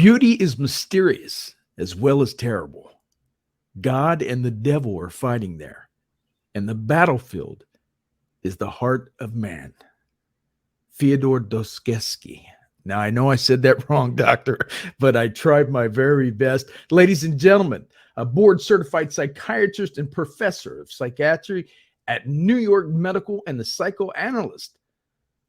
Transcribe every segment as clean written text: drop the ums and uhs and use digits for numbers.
Beauty is mysterious as well as terrible. God and the devil are fighting there, and the battlefield is the heart of man. Fyodor Dostoevsky. Now, I know I said that wrong, doctor, but I tried my very best. Ladies and gentlemen, a board certified psychiatrist and professor of psychiatry at New York Medical and the psychoanalyst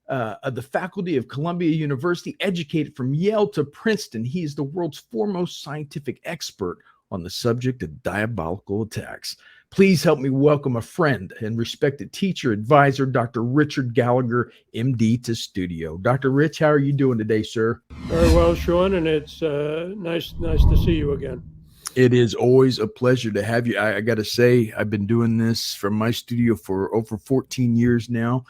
of the faculty of Columbia University, educated from Yale to Princeton. He is the world's foremost scientific expert on the subject of diabolical attacks. Please help me welcome a friend and respected teacher, advisor, Dr. Richard Gallagher, MD, to studio. Dr. Rich, how are you doing today, sir? Very well, Sean, and it's nice to see you again. It is always a pleasure to have you. I got to say, I've been doing this from my studio for over 14 years now,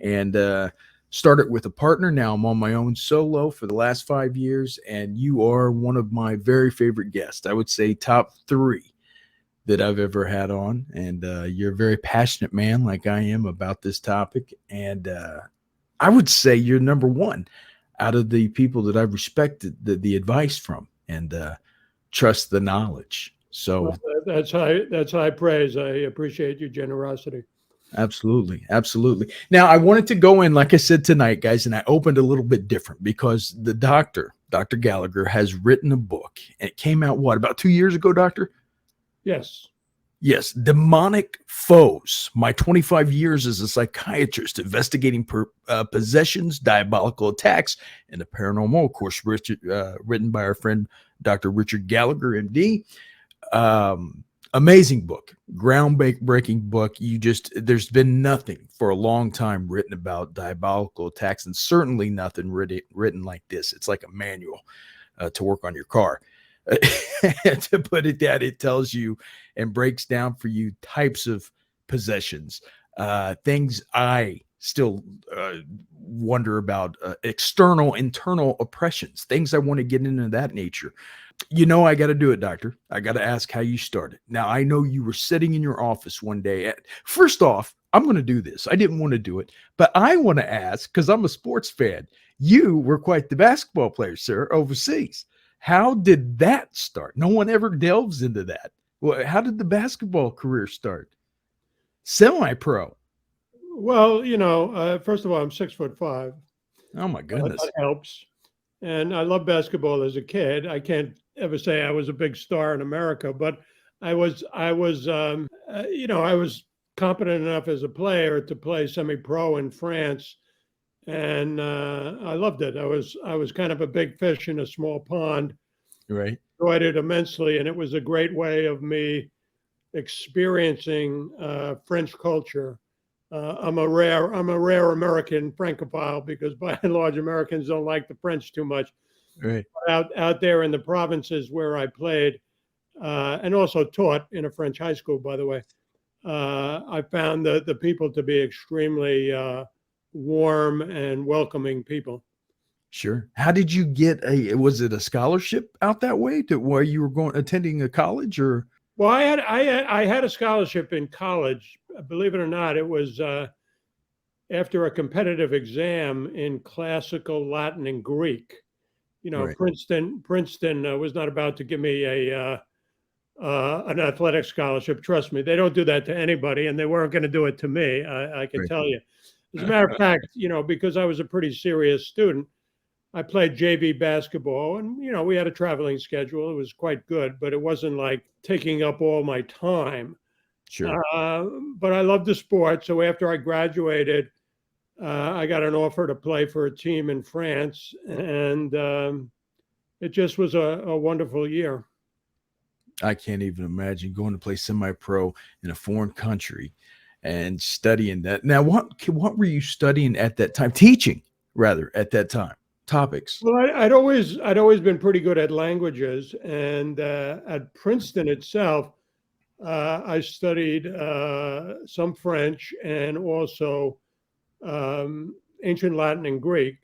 and started with a partner. Now I'm on my own solo for the last 5 years, and you are one of my very favorite guests. I would say top 3 that I've ever had on, and you're a very passionate man like I am about this topic, and I would say you're number 1 out of the people that I've respected the advice from and trust the knowledge. So well, that's high praise. I appreciate your generosity. Absolutely. Now, I wanted to go in, like I said tonight, guys, and I opened a little bit different because the Dr. Gallagher has written a book, and it came out, about 2 years ago, Doctor? Yes. Demonic Foes, my 25 years as a psychiatrist investigating possessions, diabolical attacks, and the paranormal. Of course, written by our friend, Dr. Richard Gallagher, MD. Amazing book, groundbreaking book. There's been nothing for a long time written about diabolical attacks, and certainly nothing written like this. It's like a manual to work on your car. To put it down, it tells you and breaks down for you types of possessions, things I still wonder about, external, internal oppressions, things I want to get into that nature. I got to do it, doctor. I got to ask how you started. Now, I know you were sitting in your office one day. First off, I'm going to do this. I didn't want to do it, but I want to ask, because I'm a sports fan. You were quite the basketball player, sir, overseas. How did that start? No one ever delves into that. Well, how did the basketball career start? Semi-pro. Well, first of all, I'm 6'5". Oh my goodness, that helps. And I love basketball as a kid. I can't ever say I was a big star in America, but I was competent enough as a player to play semi-pro in France, and I loved it. I was kind of a big fish in a small pond. Right. Enjoyed it immensely, and it was a great way of me experiencing French culture. I'm a rare American Francophile, because by and large Americans don't like the French too much. Right. Out there in the provinces where I played, and also taught in a French high school, by the way, I found the people to be extremely warm and welcoming people. Sure. How did you get was it a scholarship out that way to where you were attending a college, or? Well, I had a scholarship in college. Believe it or not, it was after a competitive exam in classical Latin and Greek. Right. Princeton was not about to give me an athletic scholarship. Trust me, they don't do that to anybody, and they weren't going to do it to me. I can tell you. As a matter of fact, because I was a pretty serious student, I played JV basketball, and we had a traveling schedule. It was quite good, but it wasn't like taking up all my time. Sure. But I loved the sport. So after I graduated, I got an offer to play for a team in France, and it just was a wonderful year. I can't even imagine going to play semi-pro in a foreign country and studying that. Now, what were you studying at that time? Teaching, rather, at that time. Topics. Well, I'd always been pretty good at languages, and at Princeton itself, I studied some French and also ancient Latin and Greek.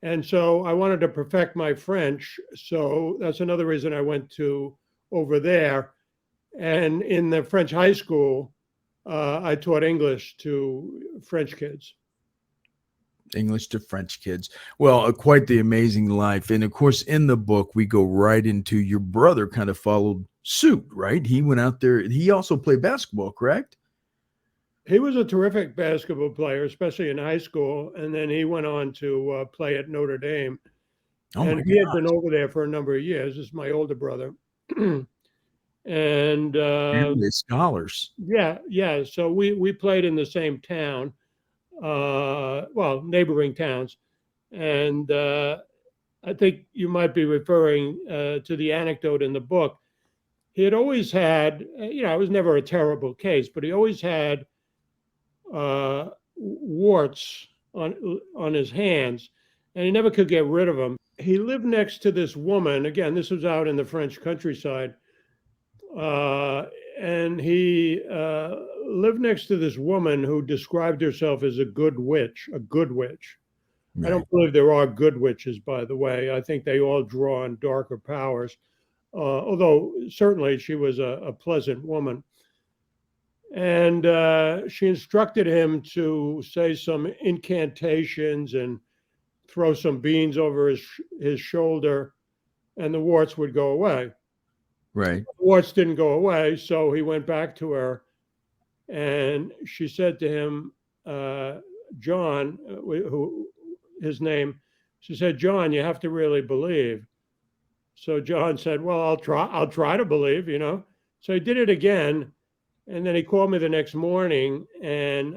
And so I wanted to perfect my French. So that's another reason I went over there. And in the French high school, I taught English to French kids. English to French kids. Well, quite the amazing life. And of course, in the book, we go right into your brother kind of followed suit, right? He went out there. He also played basketball, correct? He was a terrific basketball player, especially in high school. And then he went on to play at Notre Dame. Oh my And he had God. been over there for a number of years. This is my older brother. And Family of scholars. yeah. So we played in the same town, well, neighboring towns. And I think you might be referring to the anecdote in the book. He had always had, it was never a terrible case, but he always had warts on his hands, and he never could get rid of them. He lived next to this woman. Again, this was out in the French countryside, and he lived next to this woman who described herself as a good witch. A good witch. Right. I don't believe there are good witches, by the way. I think they all draw on darker powers. Although certainly she was a pleasant woman. And she instructed him to say some incantations and throw some beans over his shoulder, and the warts would go away. Right. The warts didn't go away, so he went back to her, and she said to him, John, who his name, she said, John, you have to really believe. So John said, well, I'll try to believe, So he did it again. And then he called me the next morning and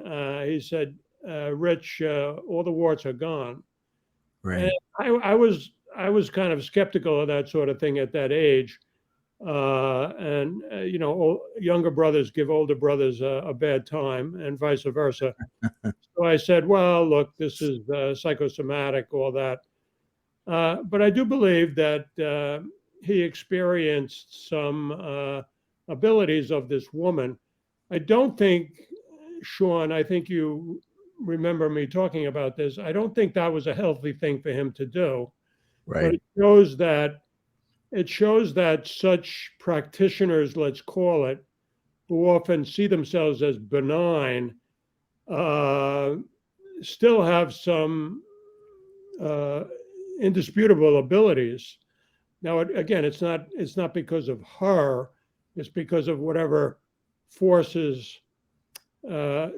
he said, Rich, all the warts are gone. Right. And I was kind of skeptical of that sort of thing at that age. Younger brothers give older brothers a bad time and vice versa. So I said, well, look, this is psychosomatic, all that. But I do believe that he experienced some abilities of this woman. I don't think, Sean, I think you remember me talking about this. I don't think that was a healthy thing for him to do. Right. But it shows that such practitioners, let's call it, who often see themselves as benign, still have some indisputable abilities. Now, again, it's not because of her. It's because of whatever forces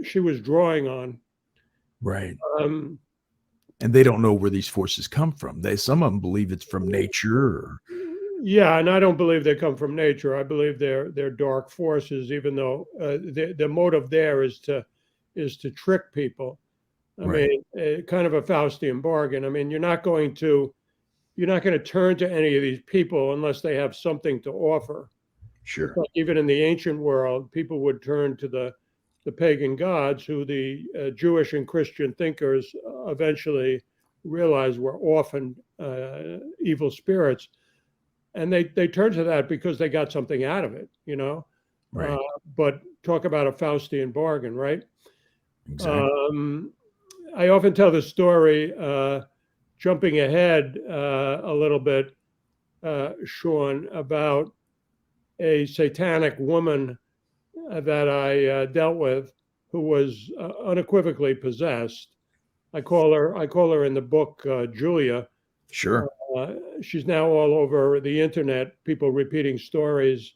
she was drawing on. Right. And they don't know where these forces come from. Some of them believe it's from nature. Yeah, and I don't believe they come from nature. I believe they're dark forces, even though the motive there is to trick people. I mean, kind of a Faustian bargain. I mean, you're not going to turn to any of these people unless they have something to offer. Sure. But even in the ancient world, people would turn to the pagan gods, who the Jewish and Christian thinkers eventually realized were often evil spirits. And they turned to that because they got something out of it, Right. But talk about a Faustian bargain, right? Exactly. I often tell the story, jumping ahead a little bit, Sean, about a satanic woman that I dealt with who was unequivocally possessed. I call her in the book Julia. Sure. She's now all over the internet, people repeating stories.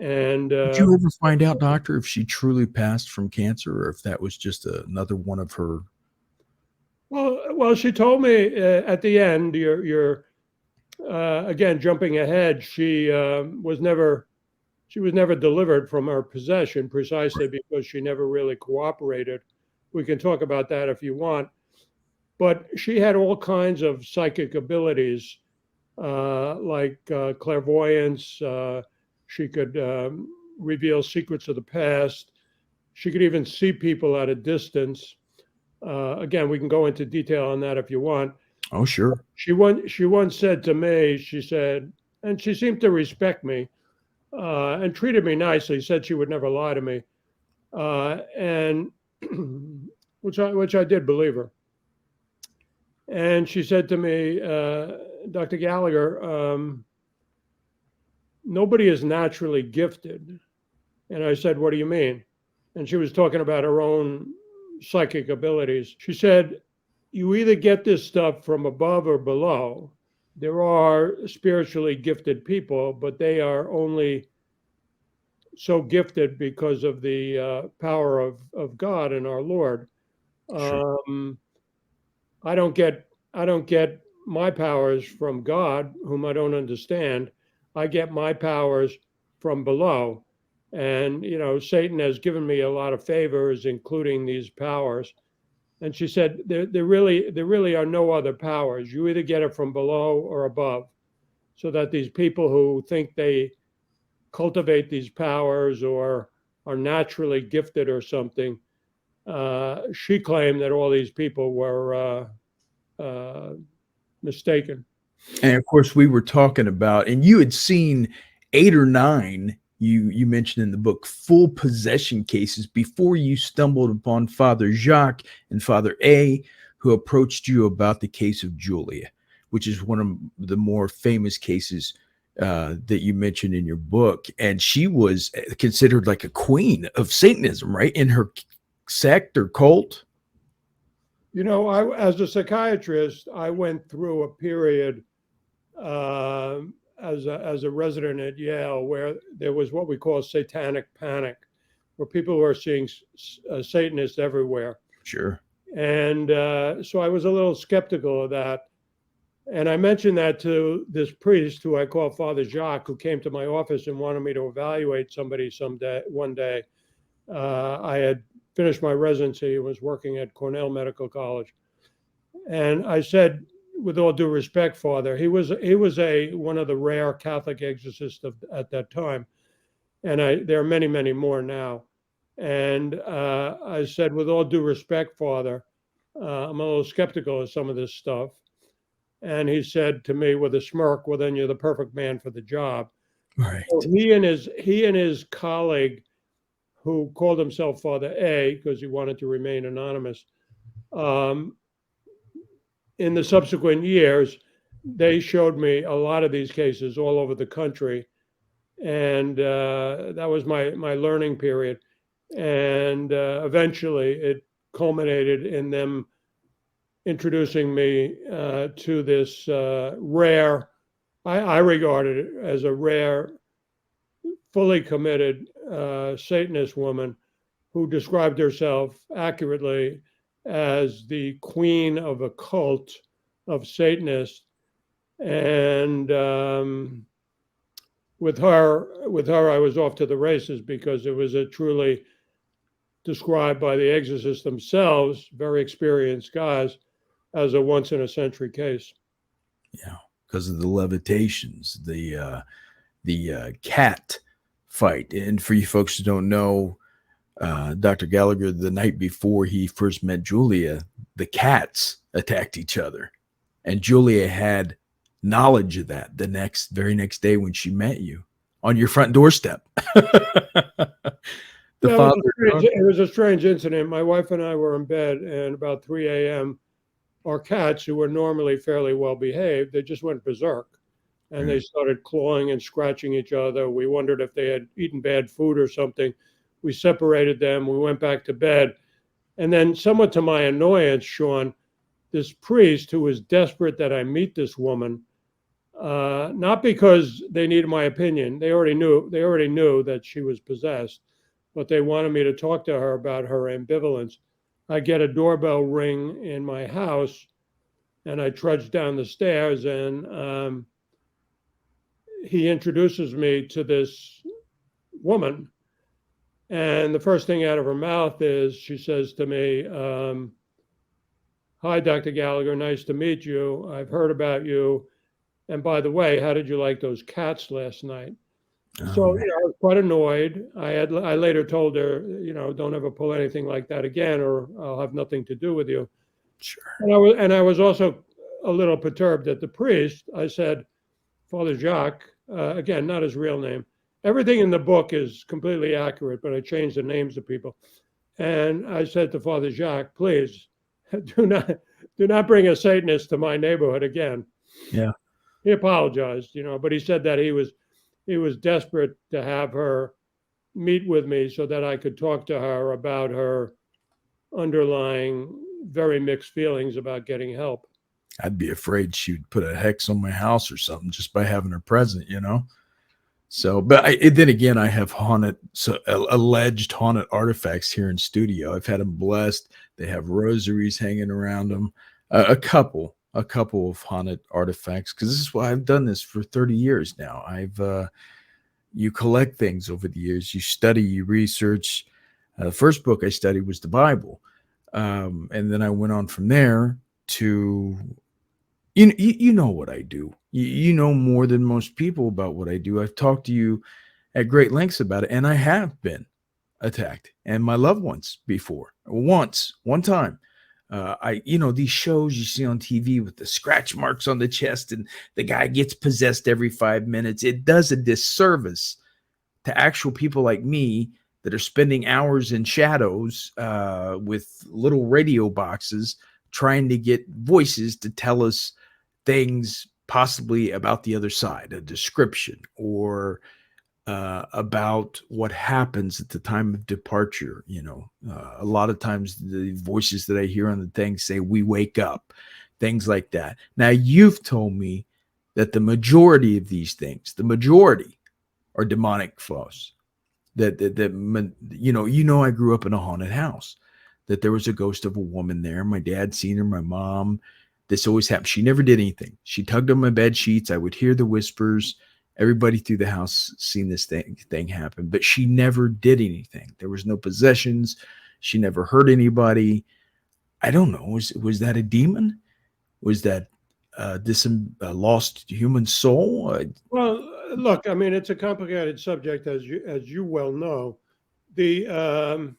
And did you ever find out, doctor, if she truly passed from cancer or if that was just another one of her? Well, she told me at the end, you're again, jumping ahead, she was never delivered from her possession precisely because she never really cooperated. We can talk about that if you want. But she had all kinds of psychic abilities, like clairvoyance. She could reveal secrets of the past. She could even see people at a distance. Again, we can go into detail on that if you want. Oh, sure. She once said to me, she said, and she seemed to respect me and treated me nicely, said she would never lie to me, and which I did believe her. And she said to me, Dr. Gallagher, nobody is naturally gifted. And I said, what do you mean? And she was talking about her own psychic abilities. She said, you either get this stuff from above or below. There are spiritually gifted people, but they are only so gifted because of the power of God and our Lord. Sure. Um, I don't get my powers from God, whom I don't understand. I get my powers from below. And Satan has given me a lot of favors, including these powers. And she said, there really are no other powers. You either get it from below or above. So that these people who think they cultivate these powers or are naturally gifted or something, she claimed that all these people were mistaken. And of course, we were talking about, and you had seen 8 or 9. You mentioned in the book full possession cases before you stumbled upon Father Jacques and Father A, who approached you about the case of Julia, which is one of the more famous cases that you mentioned in your book. And she was considered like a queen of Satanism, right? In her sect or cult. As a psychiatrist, I went through a period as a resident at Yale where there was what we call satanic panic, where people were seeing Satanists everywhere. Sure. And so I was a little skeptical of that. And I mentioned that to this priest who I call Father Jacques, who came to my office and wanted me to evaluate somebody one day. I had finished my residency and was working at Cornell Medical College. And I said, with all due respect, Father, he was one of the rare Catholic exorcists at that time. And there are many, many more now. And I said, with all due respect, Father, I'm a little skeptical of some of this stuff. And he said to me with a smirk, well, then you're the perfect man for the job. Right. So he and his colleague, who called himself Father A because he wanted to remain anonymous, in the subsequent years, they showed me a lot of these cases all over the country. And that was my learning period. And eventually it culminated in them introducing me to this rare, I regarded it as a rare, fully committed Satanist woman who described herself accurately as the queen of a cult of Satanists. And with her, I was off to the races because it was a truly described by the exorcists themselves, very experienced guys, as a once in a century case. Yeah, because of the levitations, the cat fight. And for you folks who don't know, Dr. Gallagher, the night before he first met Julia, the cats attacked each other. And Julia had knowledge of that the very next day when she met you on your front doorstep. It was a strange incident. My wife and I were in bed, and about 3 a.m., our cats, who were normally fairly well behaved, they just went berserk. And they started clawing and scratching each other. We wondered if they had eaten bad food or something. We separated them. We went back to bed. And then, somewhat to my annoyance, Sean, this priest who was desperate that I meet this woman, not because they needed my opinion. They already knew that she was possessed, but they wanted me to talk to her about her ambivalence. I get a doorbell ring in my house, and I trudge down the stairs, and he introduces me to this woman. And the first thing out of her mouth is, she says to me, hi, Dr. Gallagher, nice to meet you. I've heard about you. And by the way, how did you like those cats last night? So I was quite annoyed. I later told her, don't ever pull anything like that again, or I'll have nothing to do with you. Sure. And I was also a little perturbed at the priest. I said, Father Jacques, again, not his real name. Everything in the book is completely accurate, but I changed the names of people. And I said to Father Jacques, please do not bring a Satanist to my neighborhood again. Yeah. He apologized, but he said that he was desperate to have her meet with me so that I could talk to her about her underlying, very mixed feelings about getting help. I'd be afraid she'd put a hex on my house or something just by having her present, you know? So, but then again, I have alleged haunted artifacts here in studio. I've had them blessed. They have rosaries hanging around them. A couple of haunted artifacts, because this is why I've done this for 30 years now. You collect things over the years. You study, you research. The first book I studied was the Bible. And then I went on from there to, you know what I do. You know more than most people about what I do. I've talked to you at great lengths about it, and I have been attacked, and my loved ones before. One time. These shows you see on TV with the scratch marks on the chest and the guy gets possessed every 5 minutes. It does a disservice to actual people like me that are spending hours in shadows with little radio boxes trying to get voices to tell us things possibly about the other side, a description, or about what happens at the time of departure. A lot of times the voices that I hear on the thing say, "We wake up," things like that. Now, you've told me that the majority of these things, are demonic flows. I grew up in a haunted house, that there was a ghost of a woman there. My dad seen her, my mom. This always happened. She never did anything. She tugged on my bed sheets. I would hear the whispers. Everybody through the house seen this thing happen, but she never did anything. There was no possessions. She never hurt anybody. I don't know. Was that a demon? Was that this lost human soul? Well, look, I mean, it's a complicated subject, as you well know. I'm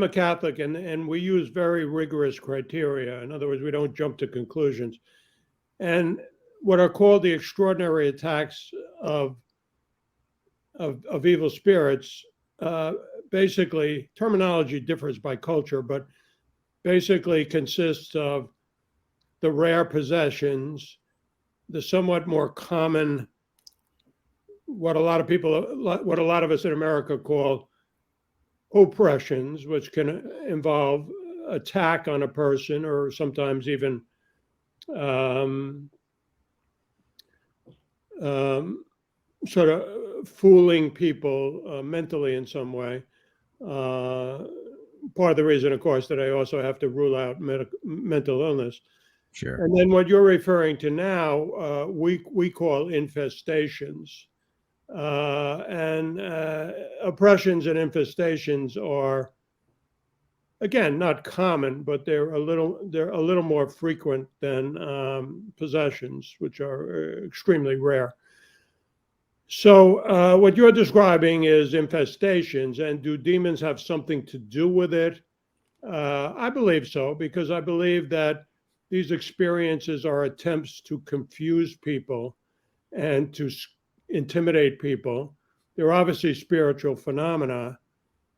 a Catholic, and we use very rigorous criteria. In other words, we don't jump to conclusions. And what are called the extraordinary attacks of evil spirits, basically, terminology differs by culture, but basically consists of the rare possessions, the somewhat more common, what a lot of us in America call oppressions, which can involve attack on a person, or sometimes even sort of fooling people mentally in some way. Part of the reason, of course, that I also have to rule out mental illness. Sure. And then what you're referring to now, we call infestations. And oppressions and infestations are, again, not common, but they're a little more frequent than possessions, which are extremely rare. So what you're describing is infestations, and do demons have something to do with it? I believe so, because I believe that these experiences are attempts to confuse people and to intimidate people. They're obviously spiritual phenomena.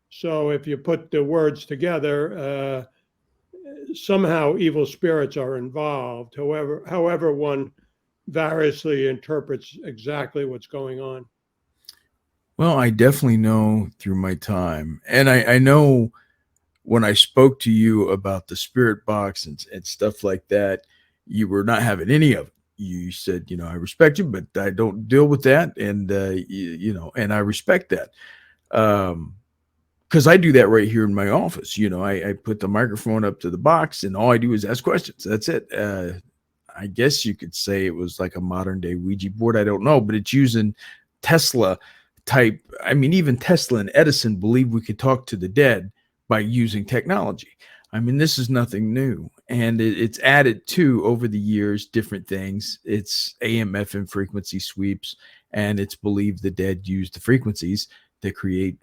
So if you put the words together, somehow evil spirits are involved, however one variously interprets exactly what's going on. Well, I definitely know through my time, and I know when I spoke to you about the spirit box and stuff like that, you were not having any of it. You said, I respect you, but I don't deal with that. And, and I respect that. Because I do that right here in my office. I put the microphone up to the box and all I do is ask questions. That's it. I guess you could say it was like a modern day Ouija board. I don't know, but it's using Tesla type. I mean, even Tesla and Edison believed we could talk to the dead by using technology. I mean, this is nothing new. And it's added to, over the years, different things. It's AM, FM frequency sweeps, and it's believed the dead use the frequencies to create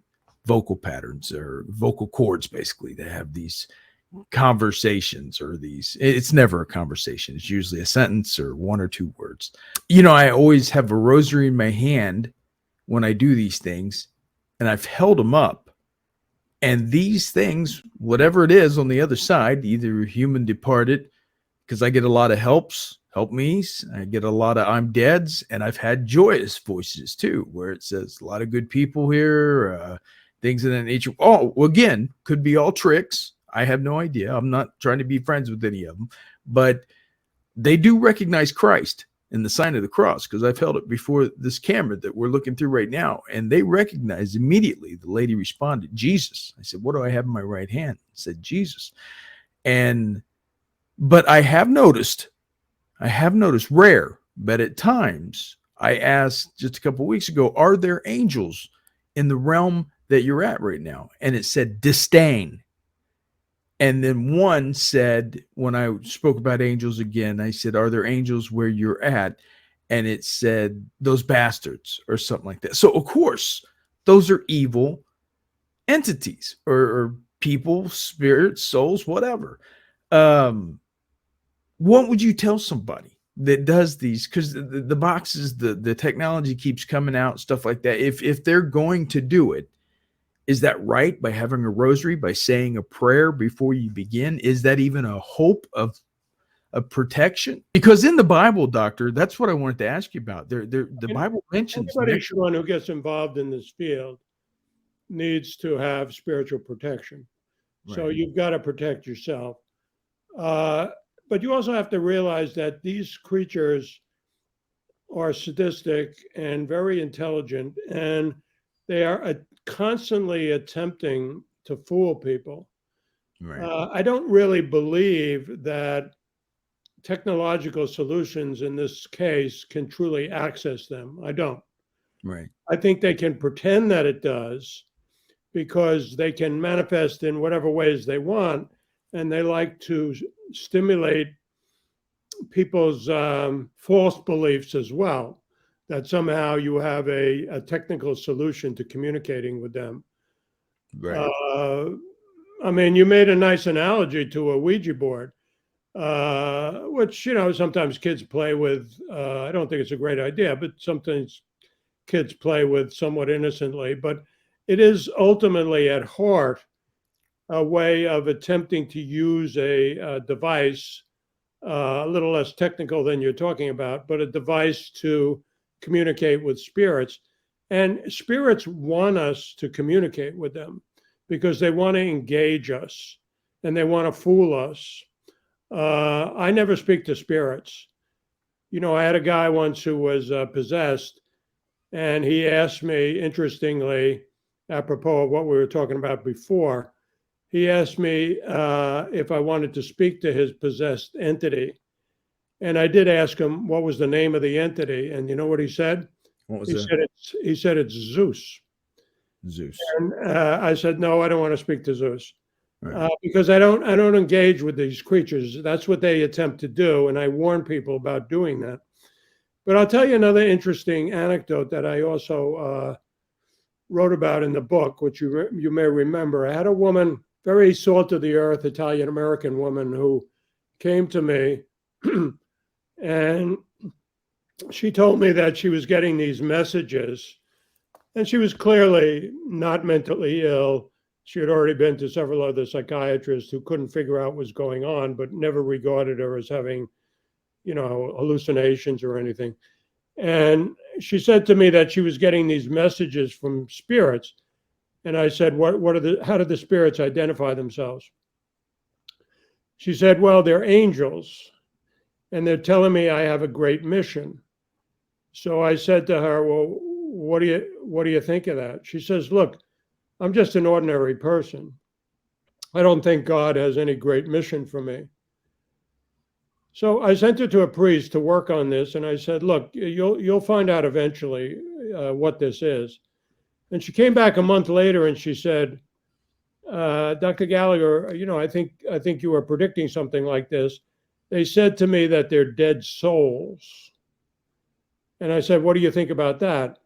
vocal patterns or vocal cords, basically. They have these conversations, or it's never a conversation. It's usually a sentence or one or two words. I always have a rosary in my hand when I do these things, and I've held them up. And these things, whatever it is on the other side, either human departed, because I get a lot of help me's, I get a lot of I'm deads, and I've had joyous voices too, where it says a lot of good people here, things of that nature. Oh, well, again, could be all tricks. I have no idea. I'm not trying to be friends with any of them, but they do recognize Christ in the sign of the cross, because I've held it before this camera that we're looking through right now, and they recognized immediately. The lady responded, Jesus. I said, what do I have in my right hand? Said, Jesus. But I have noticed, rare, but at times, I asked just a couple of weeks ago, are there angels in the realm that you're at right now? And it said disdain. And then one said, when I spoke about angels again, I said, are there angels where you're at? And it said, those bastards, or something like that. So, of course, those are evil entities, or people, spirits, souls, whatever. What would you tell somebody that does these? Because the boxes, the technology keeps coming out, stuff like that. If they're going to do it, is that right? By having a rosary, by saying a prayer before you begin? Is that even a hope of protection? Because in the Bible, Doctor, that's what I wanted to ask you about. The Bible mentions anyone who gets involved in this field needs to have spiritual protection. Right. So you've got to protect yourself. But you also have to realize that these creatures are sadistic and very intelligent, and they are constantly attempting to fool people. Right. I don't really believe that technological solutions in this case can truly access them. I don't. Right. I think they can pretend that it does, because they can manifest in whatever ways they want, and they like to stimulate people's false beliefs as well, that somehow you have a technical solution to communicating with them. Right. I mean, you made a nice analogy to a Ouija board, which, sometimes kids play with. I don't think it's a great idea, but sometimes kids play with somewhat innocently. But it is ultimately at heart a way of attempting to use a device, a little less technical than you're talking about, but a device to communicate with spirits. And spirits want us to communicate with them because they want to engage us and they want to fool us. I never speak to spirits. I had a guy once who was possessed, and he asked me, interestingly, apropos of what we were talking about before, he asked me if I wanted to speak to his possessed entity. And I did ask him what was the name of the entity. And you know what he said? What was that? He said it's Zeus. Zeus. And I said, no, I don't want to speak to Zeus. Right. Because I don't engage with these creatures. That's what they attempt to do. And I warn people about doing that. But I'll tell you another interesting anecdote that I also wrote about in the book, which you may remember. I had a woman, very salt of the earth Italian-American woman, who came to me and she told me that she was getting these messages, and she was clearly not mentally ill. She had already been to several other psychiatrists who couldn't figure out what was going on, but never regarded her as having, hallucinations or anything. And she said to me that she was getting these messages from spirits. And I said, how did the spirits identify themselves? She said, well, they're angels, and they're telling me I have a great mission. So I said to her, well, what do you think of that? She says, look, I'm just an ordinary person. I don't think God has any great mission for me. So I sent her to a priest to work on this, and I said, look, you'll find out eventually what this is. And she came back a month later and she said, Dr. Gallagher, I think you were predicting something like this. They said to me that they're dead souls. And I said, what do you think about that?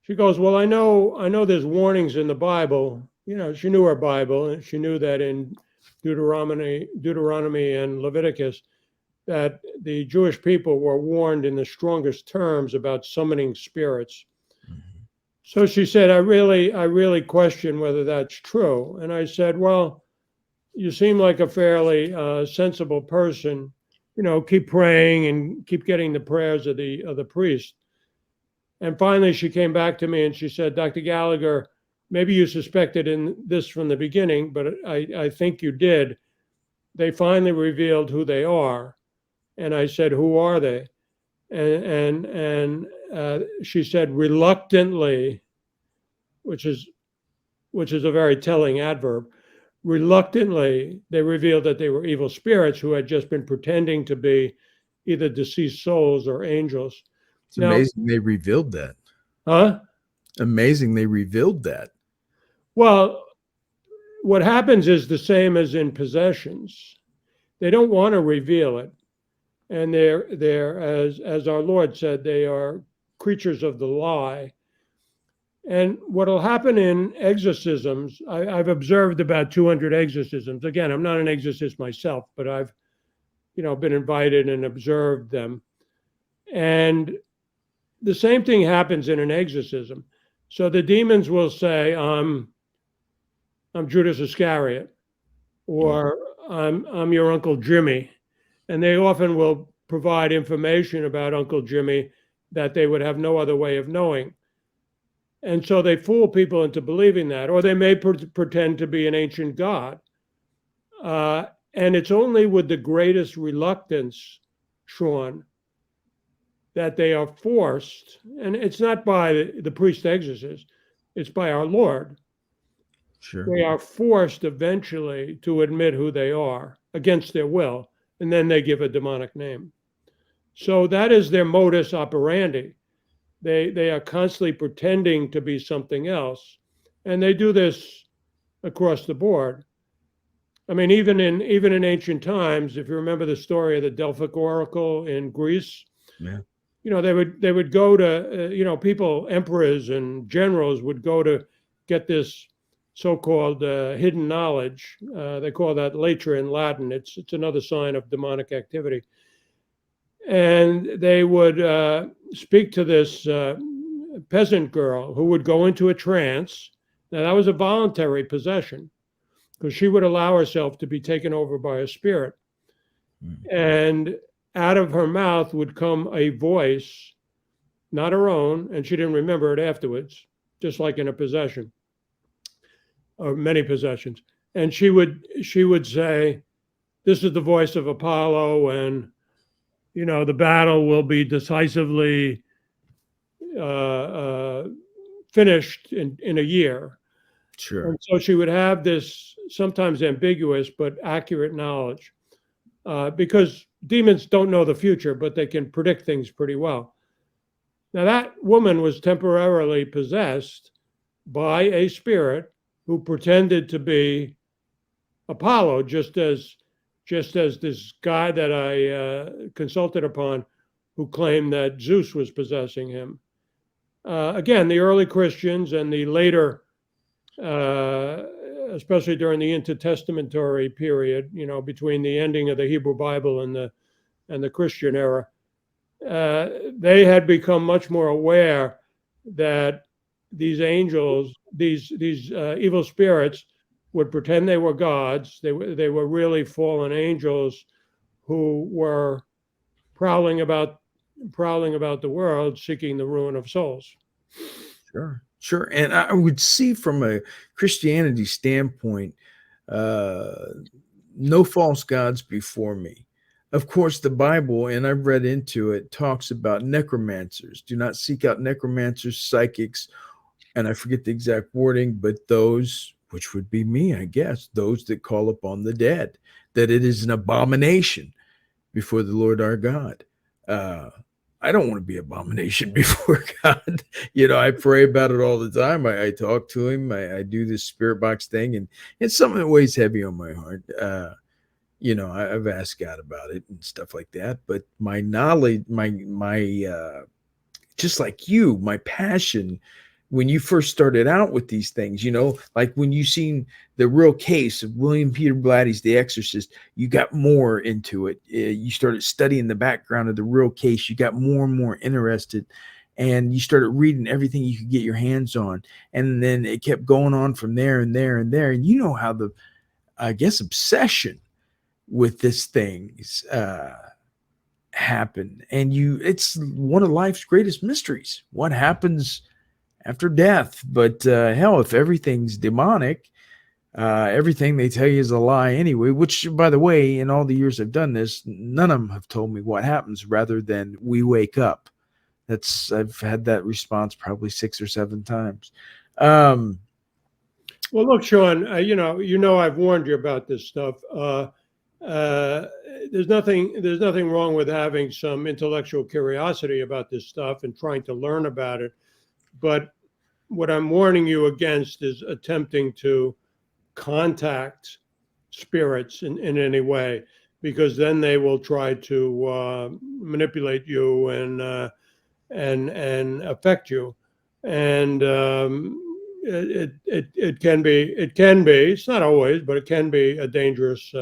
She goes, well, I know there's warnings in the Bible. She knew her Bible, and she knew that in Deuteronomy and Leviticus, that the Jewish people were warned in the strongest terms about summoning spirits. Mm-hmm. So she said, I really question whether that's true. And I said, well, you seem like a fairly sensible person. Keep praying and keep getting the prayers of the priest. And finally, she came back to me and she said, Dr. Gallagher, maybe you suspected in this from the beginning, but I think you did. They finally revealed who they are. And I said, who are they? And she said, reluctantly, which is a very telling adverb. Reluctantly, they revealed that they were evil spirits who had just been pretending to be either deceased souls or angels. It's amazing they revealed that. Huh? Amazing they revealed that. Well, what happens is the same as in possessions. They don't want to reveal it. And they're as our Lord said, they are creatures of the lie. And what will happen in exorcisms, I've observed about 200 exorcisms. Again, I'm not an exorcist myself, but I've, been invited and observed them. And the same thing happens in an exorcism. So the demons will say, I'm Judas Iscariot, or I'm your Uncle Jimmy. And they often will provide information about Uncle Jimmy that they would have no other way of knowing. And so they fool people into believing that, or they may pretend to be an ancient god. And it's only with the greatest reluctance, Sean, that they are forced, and it's not by the priest exorcist, it's by our Lord. Sure. They are forced eventually to admit who they are against their will, and then they give a demonic name. So that is their modus operandi. They are constantly pretending to be something else, and they do this across the board. I mean, even in ancient times, if you remember the story of the Delphic oracle in Greece, yeah. They would go to people, emperors and generals would go to get this so-called hidden knowledge. They call that latra in Latin. It's another sign of demonic activity. And they would speak to this peasant girl who would go into a trance. Now, that was a voluntary possession because she would allow herself to be taken over by a spirit. And out of her mouth would come a voice, not her own, and she didn't remember it afterwards, just like in a possession or many possessions. And she would say, this is the voice of Apollo, and the battle will be decisively finished in a year. Sure. And so she would have this sometimes ambiguous but accurate knowledge because demons don't know the future, but they can predict things pretty well. Now, that woman was temporarily possessed by a spirit who pretended to be Apollo, just as this guy that I consulted upon who claimed that Zeus was possessing him. Again, the early Christians and the later, especially during the intertestamentary period, between the ending of the Hebrew Bible and the Christian era, they had become much more aware that these angels, these evil spirits, would pretend they were gods. They were really fallen angels who were prowling about the world, seeking the ruin of souls. Sure. And I would see from a Christianity standpoint, no false gods before me. Of course, the Bible, and I've read into it, talks about necromancers. Do not seek out necromancers, psychics, and I forget the exact wording, but those, which would be me, I guess, those that call upon the dead, that it is an abomination before the Lord our God. I don't want to be abomination before God. I pray about it all the time. I talk to him. I do this spirit box thing, and it's something that weighs heavy on my heart. I've asked God about it and stuff like that. But my knowledge, my just like you, my passion when you first started out with these things, like when you seen the real case of William Peter Blatty's The Exorcist, you got more into it. You started studying the background of the real case. You got more and more interested, and you started reading everything you could get your hands on. And then it kept going on from there and there and there. And you know how the, I guess, obsession with this thing happen. And it's one of life's greatest mysteries. What happens after death. But hell, if everything's demonic, everything they tell you is a lie anyway, which, by the way, in all the years I've done this, none of them have told me what happens rather than we wake up. I've had that response probably 6 or 7 times. Well, look, Sean, I've warned you about this stuff. There's nothing wrong with having some intellectual curiosity about this stuff and trying to learn about it. But what I'm warning you against is attempting to contact spirits in any way, because then they will try to manipulate you and affect you. And it can be, it's not always, but it can be a dangerous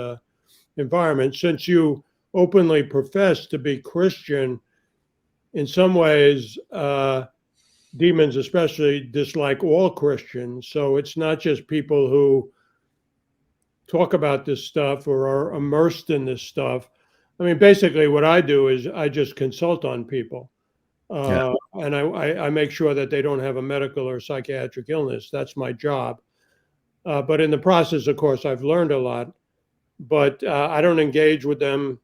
environment. Since you openly profess to be Christian, in some ways, demons especially dislike all Christians. So it's not just people who talk about this stuff or are immersed in this stuff. I mean, basically what I do is I just consult on people. And I make sure that they don't have a medical or psychiatric illness. That's my job. But in the process, of course, I've learned a lot. But I don't engage with them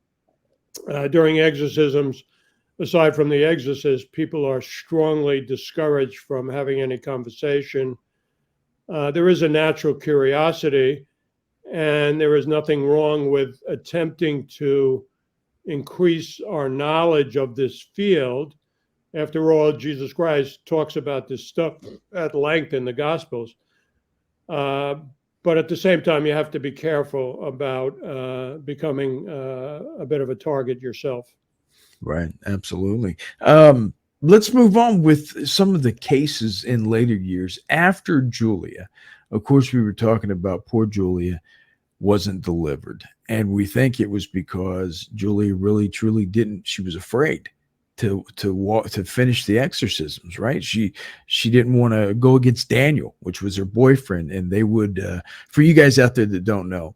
during exorcisms. Aside from the exorcist, people are strongly discouraged from having any conversation. There is a natural curiosity, and there is nothing wrong with attempting to increase our knowledge of this field. After all, Jesus Christ talks about this stuff at length in the Gospels. But at the same time, you have to be careful about becoming a bit of a target yourself. Right. Absolutely. Let's move on with some of the cases in later years after Julia. Of course, we were talking about poor Julia wasn't delivered. And we think it was because Julia really, truly didn't. She was afraid to finish the exorcisms, right? She didn't want to go against Daniel, which was her boyfriend. And they would, for you guys out there that don't know,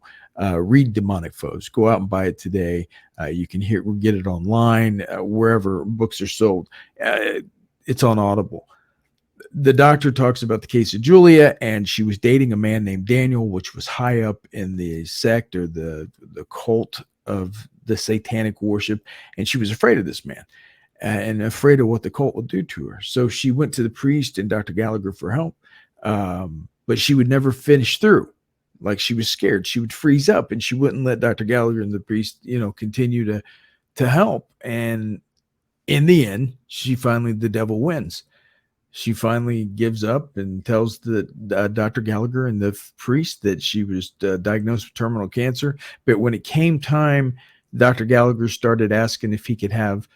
read Demonic Foes. Go out and buy it today. You can get it online, wherever books are sold. It's on Audible. The doctor talks about the case of Julia, and she was dating a man named Daniel, which was high up in the sect or the cult of the satanic worship. And she was afraid of this man and afraid of what the cult would do to her. So she went to the priest and Dr. Gallagher for help. But she would never finish through. Like, she was scared. She would freeze up and she wouldn't let Dr. Gallagher and the priest, continue to help. And in the end, the devil wins. She finally gives up and tells Dr. Gallagher and the priest that she was diagnosed with terminal cancer. But when it came time, Dr. Gallagher started asking if he could have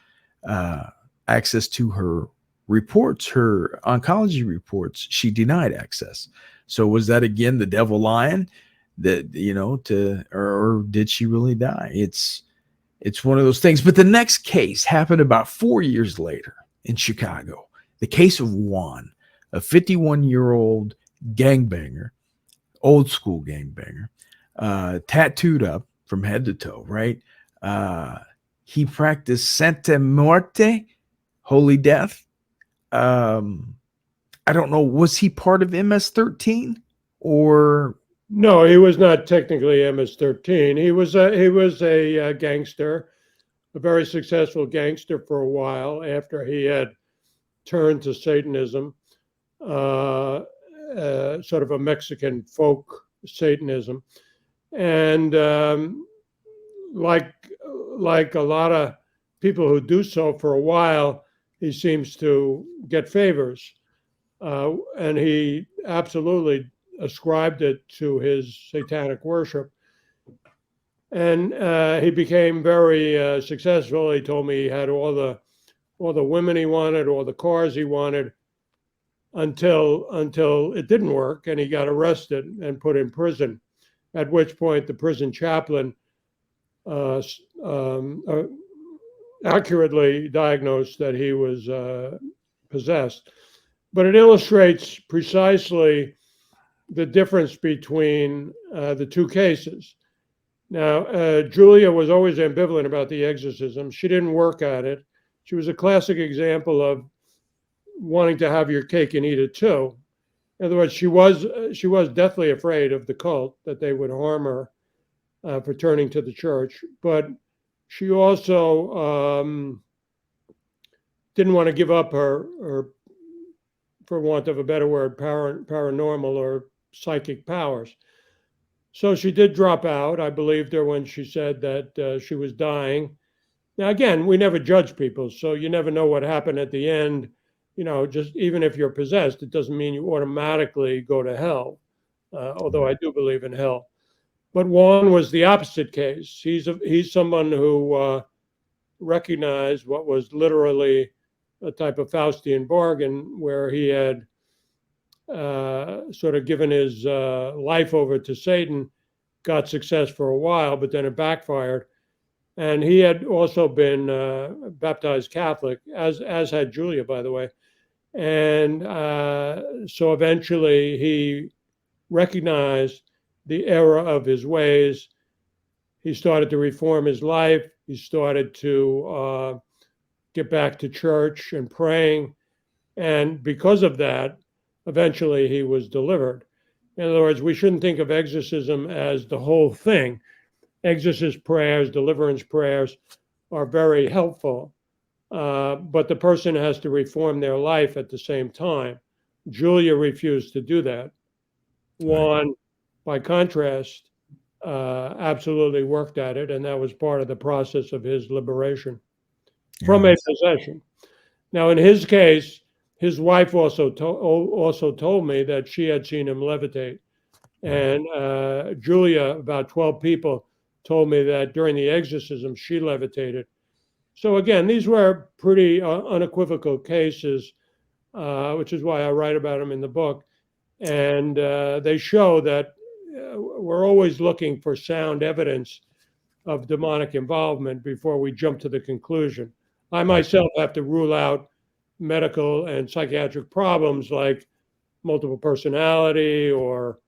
access to her reports, her oncology reports. She denied access. So was that again the devil lying that, or did she really die? It's one of those things. But the next case happened about 4 years later in Chicago. The case of Juan, a 51-year-old gangbanger, old school gangbanger, tattooed up from head to toe, right? He practiced Santa Muerte, Holy Death. I don't know. Was he part of MS-13 or? No, he was not technically MS-13. He was a gangster, a very successful gangster for a while after he had turned to Satanism, sort of a Mexican folk Satanism. And like a lot of people who do so for a while, he seems to get favors. And he absolutely ascribed it to his satanic worship. And he became very successful. He told me he had all the women he wanted, all the cars he wanted, until it didn't work and he got arrested and put in prison, at which point the prison chaplain accurately diagnosed that he was possessed. But it illustrates precisely the difference between the two cases. Now, Julia was always ambivalent about the exorcism. She didn't work at it. She was a classic example of wanting to have your cake and eat it too. In other words, she was deathly afraid of the cult, that they would harm her for turning to the church, but she also didn't want to give up her, for want of a better word, paranormal or psychic powers. So she did drop out. I believed her when she said that she was dying. Now, again, we never judge people, so you never know what happened at the end. Just even if you're possessed, it doesn't mean you automatically go to hell, although I do believe in hell. But Juan was the opposite case. He's someone who recognized what was literally a type of Faustian bargain, where he had sort of given his life over to Satan, got success for a while, but then it backfired. And he had also been baptized Catholic, as had Julia, by the way. And so eventually he recognized the error of his ways. He started to reform his life. He started to get back to church and praying. And because of that, eventually he was delivered. In other words, we shouldn't think of exorcism as the whole thing. Exorcist prayers, deliverance prayers are very helpful, but the person has to reform their life at the same time. Julia refused to do that. Juan, by contrast, absolutely worked at it, and that was part of the process of his liberation from a possession. Now, in his case, his wife also told me that she had seen him levitate. And Julia, about 12 people, told me that during the exorcism, she levitated. So again, these were pretty unequivocal cases, which is why I write about them in the book. And they show that we're always looking for sound evidence of demonic involvement before we jump to the conclusion. I myself have to rule out medical and psychiatric problems like multiple personality or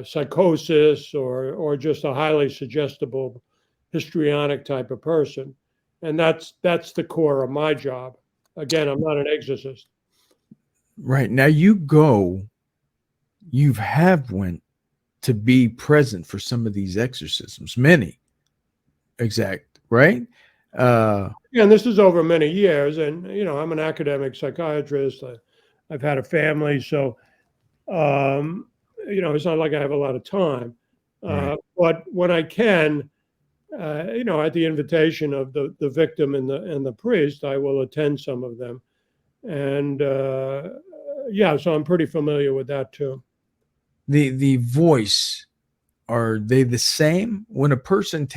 psychosis or just a highly suggestible histrionic type of person. And that's the core of my job. Again, I'm not an exorcist. Right. Now you have went to be present for some of these exorcisms, many. Exact, right? And this is over many years. And, I'm an academic psychiatrist. I've had a family. So, it's not like I have a lot of time. Right. But when I can, at the invitation of the victim and the priest, I will attend some of them. And so I'm pretty familiar with that too. The voice, are they the same when a person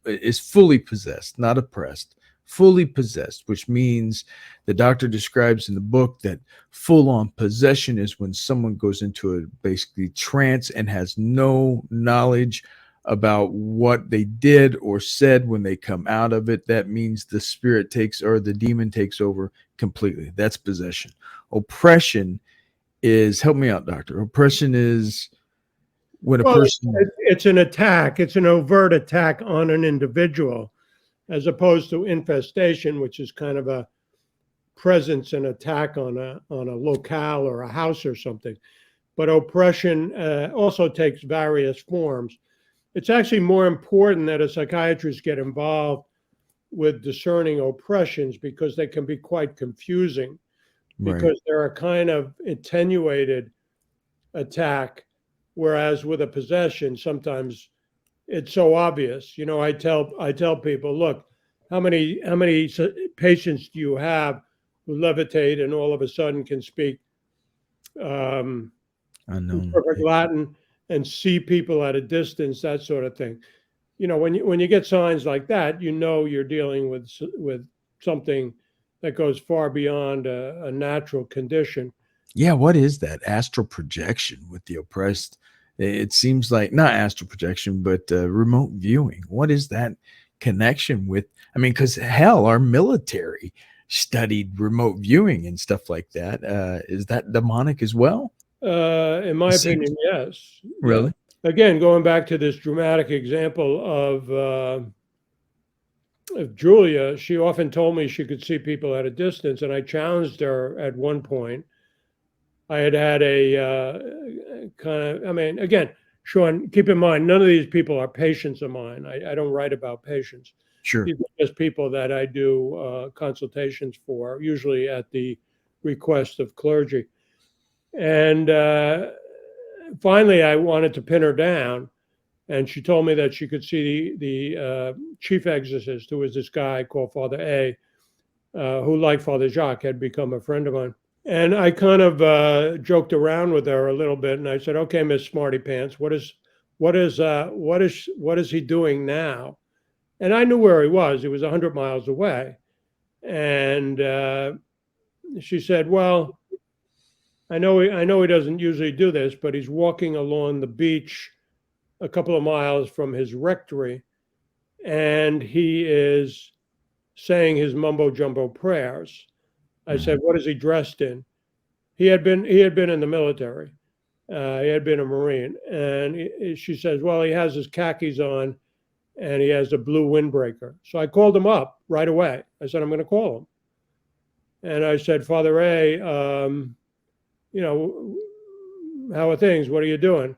is fully possessed, not oppressed, fully possessed, which means the doctor describes in the book that full on possession is when someone goes into a basically trance and has no knowledge about what they did or said when they come out of it. That means the spirit or the demon takes over completely. That's possession. Oppression is, help me out, doctor. Oppression is when a person... It's an attack. It's an overt attack on an individual, as opposed to infestation, which is kind of a presence and attack on a locale or a house or something. But oppression also takes various forms. It's actually more important that a psychiatrist get involved with discerning oppressions, because they can be quite confusing, because they're a kind of attenuated attack, whereas with a possession, sometimes it's so obvious. I tell people, look, how many patients do you have who levitate and all of a sudden can speak perfect Latin and see people at a distance, that sort of thing. When you get signs like that, you're dealing with something that goes far beyond a natural condition. Yeah, what is that? Astral projection with the oppressed? It seems like not astral projection, but remote viewing. What is that connection with? I mean, because hell, our military studied remote viewing and stuff like that. Is that demonic as well? In my opinion, yes. Really? Again, going back to this dramatic example of Julia, she often told me she could see people at a distance, and I challenged her at one point. I had a kind of, I mean, again, Sean, keep in mind, none of these people are patients of mine. I don't write about patients. Sure. These are just people that I do consultations for, usually at the request of clergy. And finally, I wanted to pin her down. And she told me that she could see the chief exorcist, who was this guy called Father A, who, like Father Jacques, had become a friend of mine. And I kind of joked around with her a little bit, and I said, "Okay, Miss Smarty Pants, what is he doing now?" And I knew where he was. He was 100 miles away. And she said, "Well, I know he doesn't usually do this, but he's walking along the beach a couple of miles from his rectory, and he is saying his mumbo jumbo prayers." I said, "What is he dressed in?" He had been in the military. He had been a Marine, and she says, "Well, he has his khakis on, and he has a blue windbreaker." So I called him up right away. I said, "I'm going to call him," and I said, "Father A, you know, how are things? What are you doing?"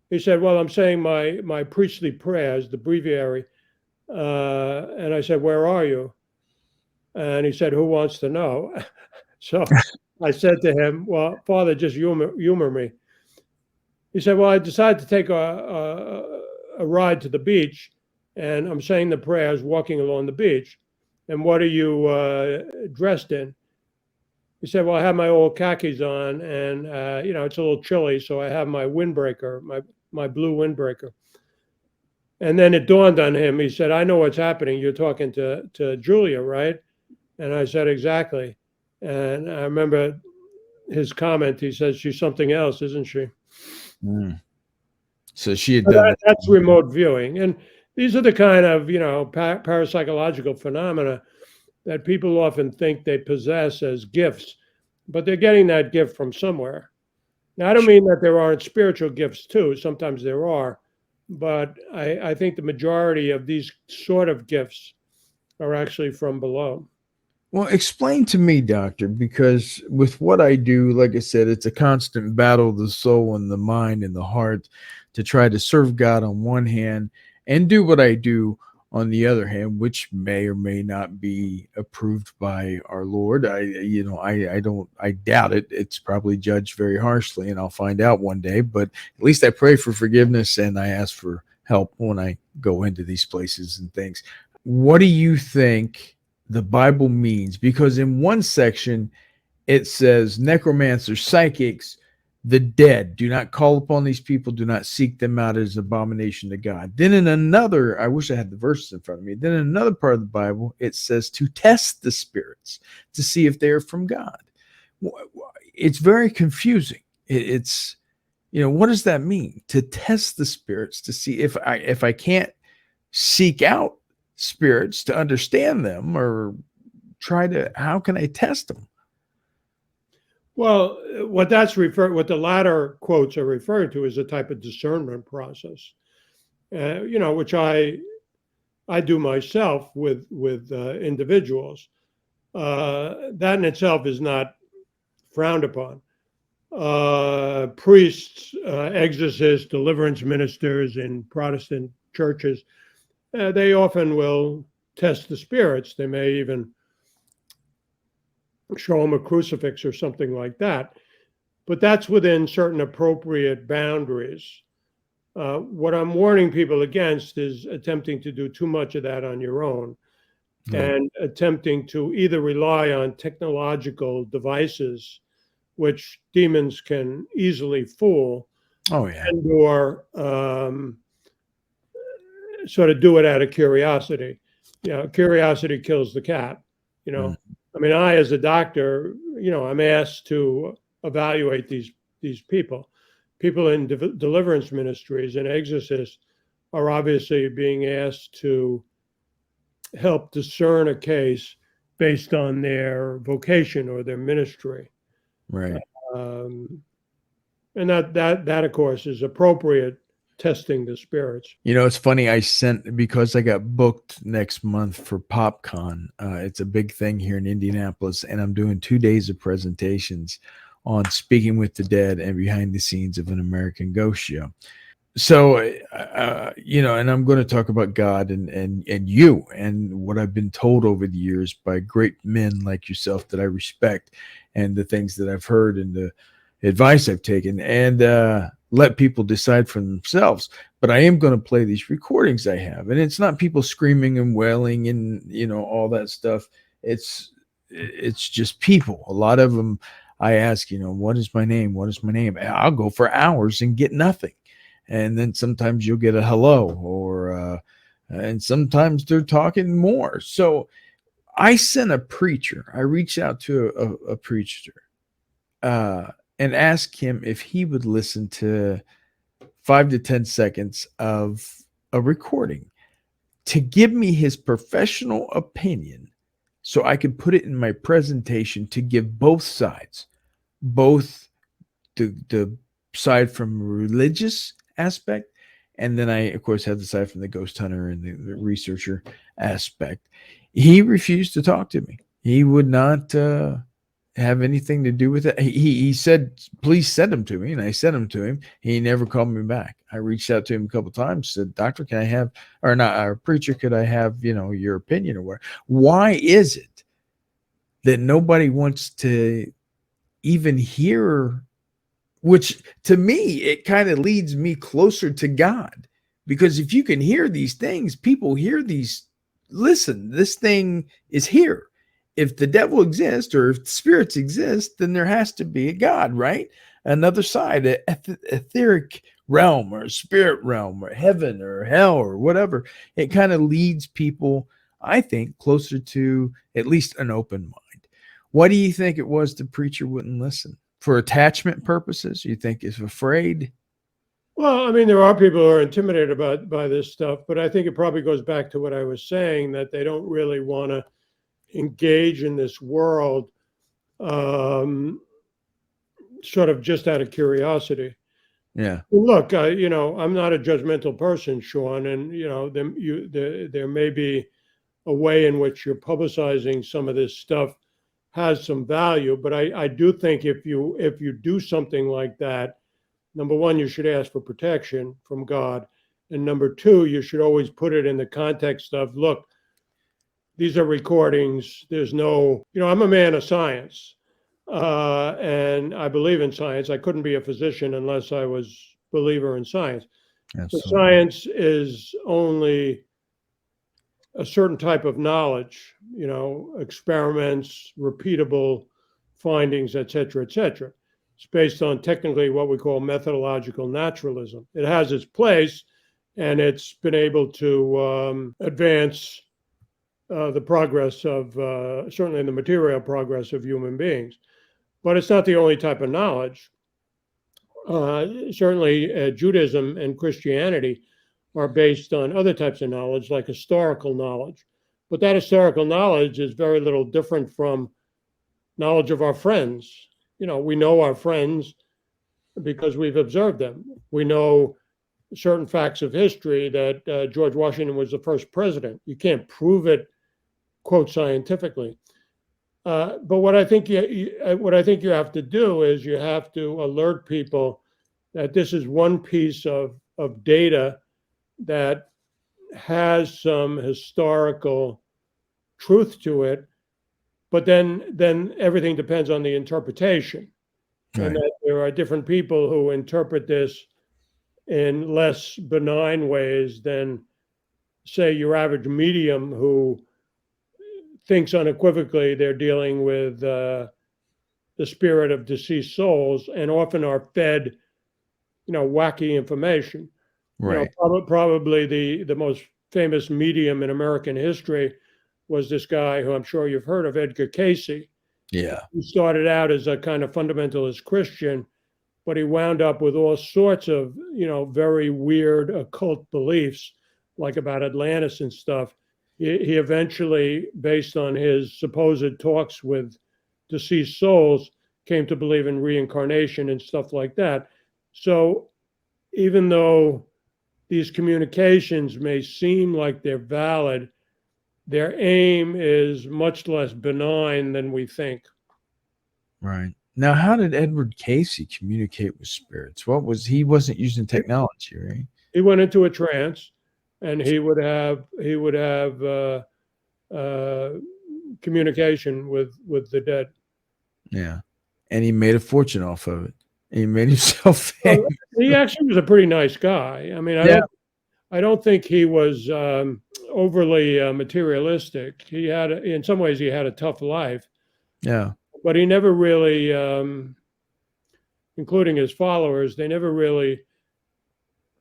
He said, "Well, I'm saying my priestly prayers, the breviary." And I said, "Where are you?" And he said, "Who wants to know?" So I said to him, "Well, Father, just humor me." He said, "Well, I decided to take a ride to the beach, and I'm saying the prayers walking along the beach. And what are you dressed in?" He said, "Well, I have my old khakis on, and it's a little chilly, so I have my windbreaker, my blue windbreaker." And then it dawned on him. He said, "I know what's happening. You're talking to Julia, right?" And I said, "Exactly." And I remember his comment. He says, "She's something else, isn't she?" Mm. So she had done that. That's remote viewing. And these are the kind of, parapsychological phenomena that people often think they possess as gifts, but they're getting that gift from somewhere. Now, I don't mean that there aren't spiritual gifts too. Sometimes there are, but I think the majority of these sort of gifts are actually from below. Well, explain to me, doctor, because with what I do, like I said, it's a constant battle of the soul and the mind and the heart to try to serve God on one hand and do what I do on the other hand, which may or may not be approved by our Lord. I doubt it. It's probably judged very harshly, and I'll find out one day. But at least I pray for forgiveness and I ask for help when I go into these places and things. What do you think the Bible means? Because in one section it says necromancers, psychics, the dead, do not call upon these people, do not seek them out as abomination to God. Then in another, I wish I had the verses in front of me. Then in another part of the Bible, it says to test the spirits to see if they're from God. It's very confusing. It's what does that mean? To test the spirits to see if I can't seek out spirits to understand them or how can I test them? Well, what the latter quotes are referring to is a type of discernment process, which I do myself with individuals. That in itself is not frowned upon. Priests, exorcists, deliverance ministers in Protestant churches, they often will test the spirits. They may even show them a crucifix or something like that. But that's within certain appropriate boundaries. What I'm warning people against is attempting to do too much of that on your own and attempting to either rely on technological devices, which demons can easily fool, and or sort of do it out of curiosity. Curiosity kills the cat. I mean, I, as a doctor, I'm asked to evaluate these people. People in deliverance ministries and exorcists are obviously being asked to help discern a case based on their vocation or their ministry. Right. And that of course is appropriate testing the spirits. It's funny. Because I got booked next month for PopCon. It's a big thing here in Indianapolis, and I'm doing 2 days of presentations on speaking with the dead and behind the scenes of an American ghost show. So, and I'm going to talk about God and you and what I've been told over the years by great men like yourself that I respect, and the things that I've heard and the advice I've taken, and let people decide for themselves. But I am going to play these recordings I have, and it's not people screaming and wailing and all that stuff. It's just people. A lot of them I ask, what is my name? What is my name? I'll go for hours and get nothing. And then sometimes you'll get a hello, and sometimes they're talking more. So I sent a preacher. I reached out to a preacher and asked him if he would listen to 5 to 10 seconds of a recording to give me his professional opinion so I could put it in my presentation to give both sides, both the side from religious aspect, and then I of course have the side from the ghost hunter and the researcher aspect. He refused to talk to me. He would not have anything to do with it. He said, please send him to me, and I sent him to him. He never called me back. I reached out to him a couple of times, said, doctor, can I have, or not, our preacher, could I have your opinion or what? Why is it that nobody wants to even hear? Which to me, it kind of leads me closer to God, because if you can hear these things, people hear these. Listen, this thing is here. If the devil exists or if spirits exist, then there has to be a God, right? Another side, an etheric realm or a spirit realm or heaven or hell or whatever. It kind of leads people, I think, closer to at least an open mind. What do you think it was the preacher wouldn't listen? For attachment purposes, you think is afraid? Well, I mean, there are people who are intimidated by this stuff, but I think it probably goes back to what I was saying, that they don't really want to engage in this world sort of just out of curiosity. Yeah. Look, I'm not a judgmental person, Sean, and there may be a way in which you're publicizing some of this stuff has some value, but I do think if you do something like that, number one, you should ask for protection from God, and number two, you should always put it in the context of, look, these are recordings. There's no, I'm a man of science, and I believe in science. I couldn't be a physician unless I was a believer in science. So science is only a certain type of knowledge, experiments, repeatable findings, et cetera, et cetera. It's based on technically what we call methodological naturalism. It has its place, and it's been able to advance the progress of, certainly the material progress of human beings. But it's not the only type of knowledge. Certainly Judaism and Christianity are based on other types of knowledge, like historical knowledge. But that historical knowledge is very little different from knowledge of our friends. We know our friends because we've observed them. We know certain facts of history, that George Washington was the first president. You can't prove it, quote, scientifically. But what I think you have to do is you have to alert people that this is one piece of data that has some historical truth to it, but then everything depends on the interpretation. Right. And that there are different people who interpret this in less benign ways than, say, your average medium who thinks unequivocally they're dealing with the spirit of deceased souls, and often are fed, wacky information. Right. Probably the most famous medium in American history was this guy who I'm sure you've heard of, Edgar Cayce. Yeah. He started out as a kind of fundamentalist Christian, but he wound up with all sorts of, very weird occult beliefs, like about Atlantis and stuff. He eventually, based on his supposed talks with deceased souls, came to believe in reincarnation and stuff like that. So even though these communications may seem like they're valid, their aim is much less benign than we think. Right. Now, how did Edward Casey communicate with spirits? He wasn't using technology, right? He went into a trance, and he would have communication with the dead. Yeah. And he made a fortune off of it. He made himself famous. He actually was a pretty nice guy. I mean, I don't think he was overly materialistic. In some ways, he had a tough life. Yeah. But he never really, including his followers, they never really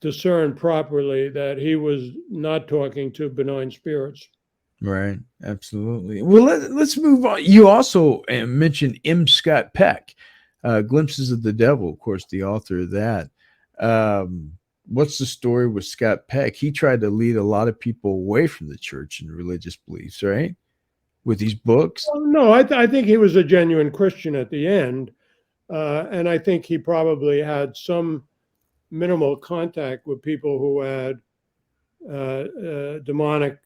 discerned properly that he was not talking to benign spirits. Right. Absolutely. Well, let's move on. You also mentioned M. Scott Peck, Glimpses of the Devil, of course, the author of that. What's the story with Scott Peck? He tried to lead a lot of people away from the church and religious beliefs, right? With these books? Well, no, I think he was a genuine Christian at the end. And I think he probably had some minimal contact with people who had demonic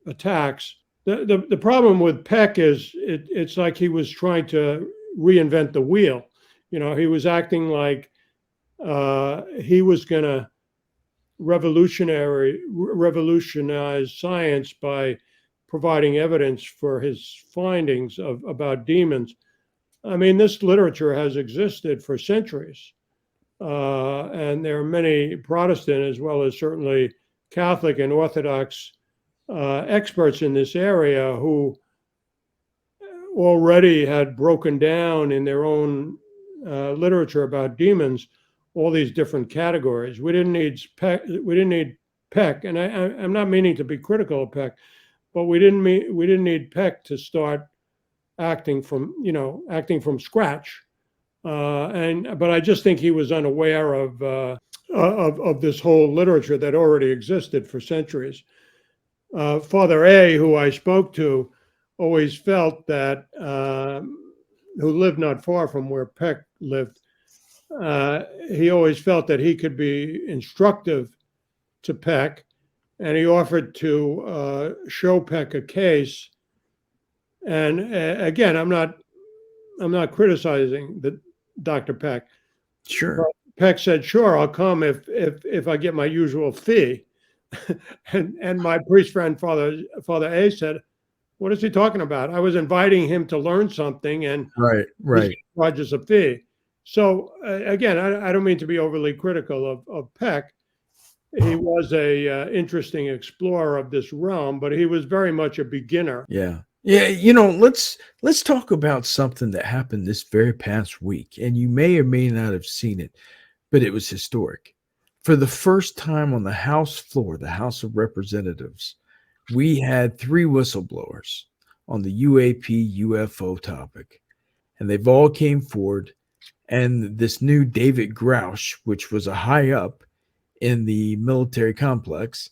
attacks. The problem with Peck is it's like he was trying to reinvent the wheel. He was acting like he was going to revolutionize science by providing evidence for his findings about demons. I mean, this literature has existed for centuries. And there are many Protestant as well as certainly Catholic and Orthodox experts in this area who already had broken down in their own literature about demons all these different categories. We didn't need Peck, and I'm not meaning to be critical of Peck, but we didn't need Peck to start acting from scratch. But I just think he was unaware of this whole literature that already existed for centuries. Father A, who I spoke to, always felt that, who lived not far from where Peck lived, he always felt that he could be instructive to Peck, and he offered to show Peck a case. And again, I'm not criticizing Dr. Peck. Sure. But Peck said, "Sure, I'll come if I get my usual fee." and my priest friend, Father A, said, "What is he talking about? I was inviting him to learn something, and right, charges a fee." So again, I don't mean to be overly critical of Peck. He was a interesting explorer of this realm, but he was very much a beginner. Yeah. Let's talk about something that happened this very past week, and you may or may not have seen it, but it was historic. For the first time on the House floor, the House of Representatives, we had 3 whistleblowers on the UAP UFO topic, and they've all came forward. And this new David Grouch, which was a high up in the military complex,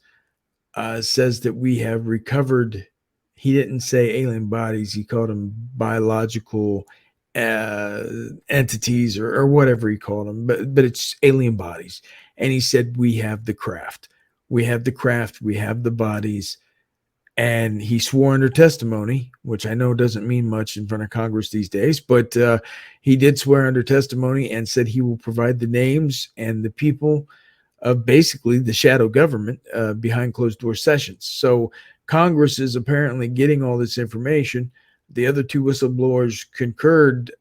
says that we have recovered. He didn't say alien bodies. He called them biological entities or whatever he called them, but it's alien bodies. And he said, we have the craft. We have the craft. We have the bodies. And he swore under testimony, which I know doesn't mean much in front of Congress these days, but he did swear under testimony and said he will provide the names and the people of basically the shadow government behind closed door sessions. So Congress is apparently getting all this information. The other 2 whistleblowers concurred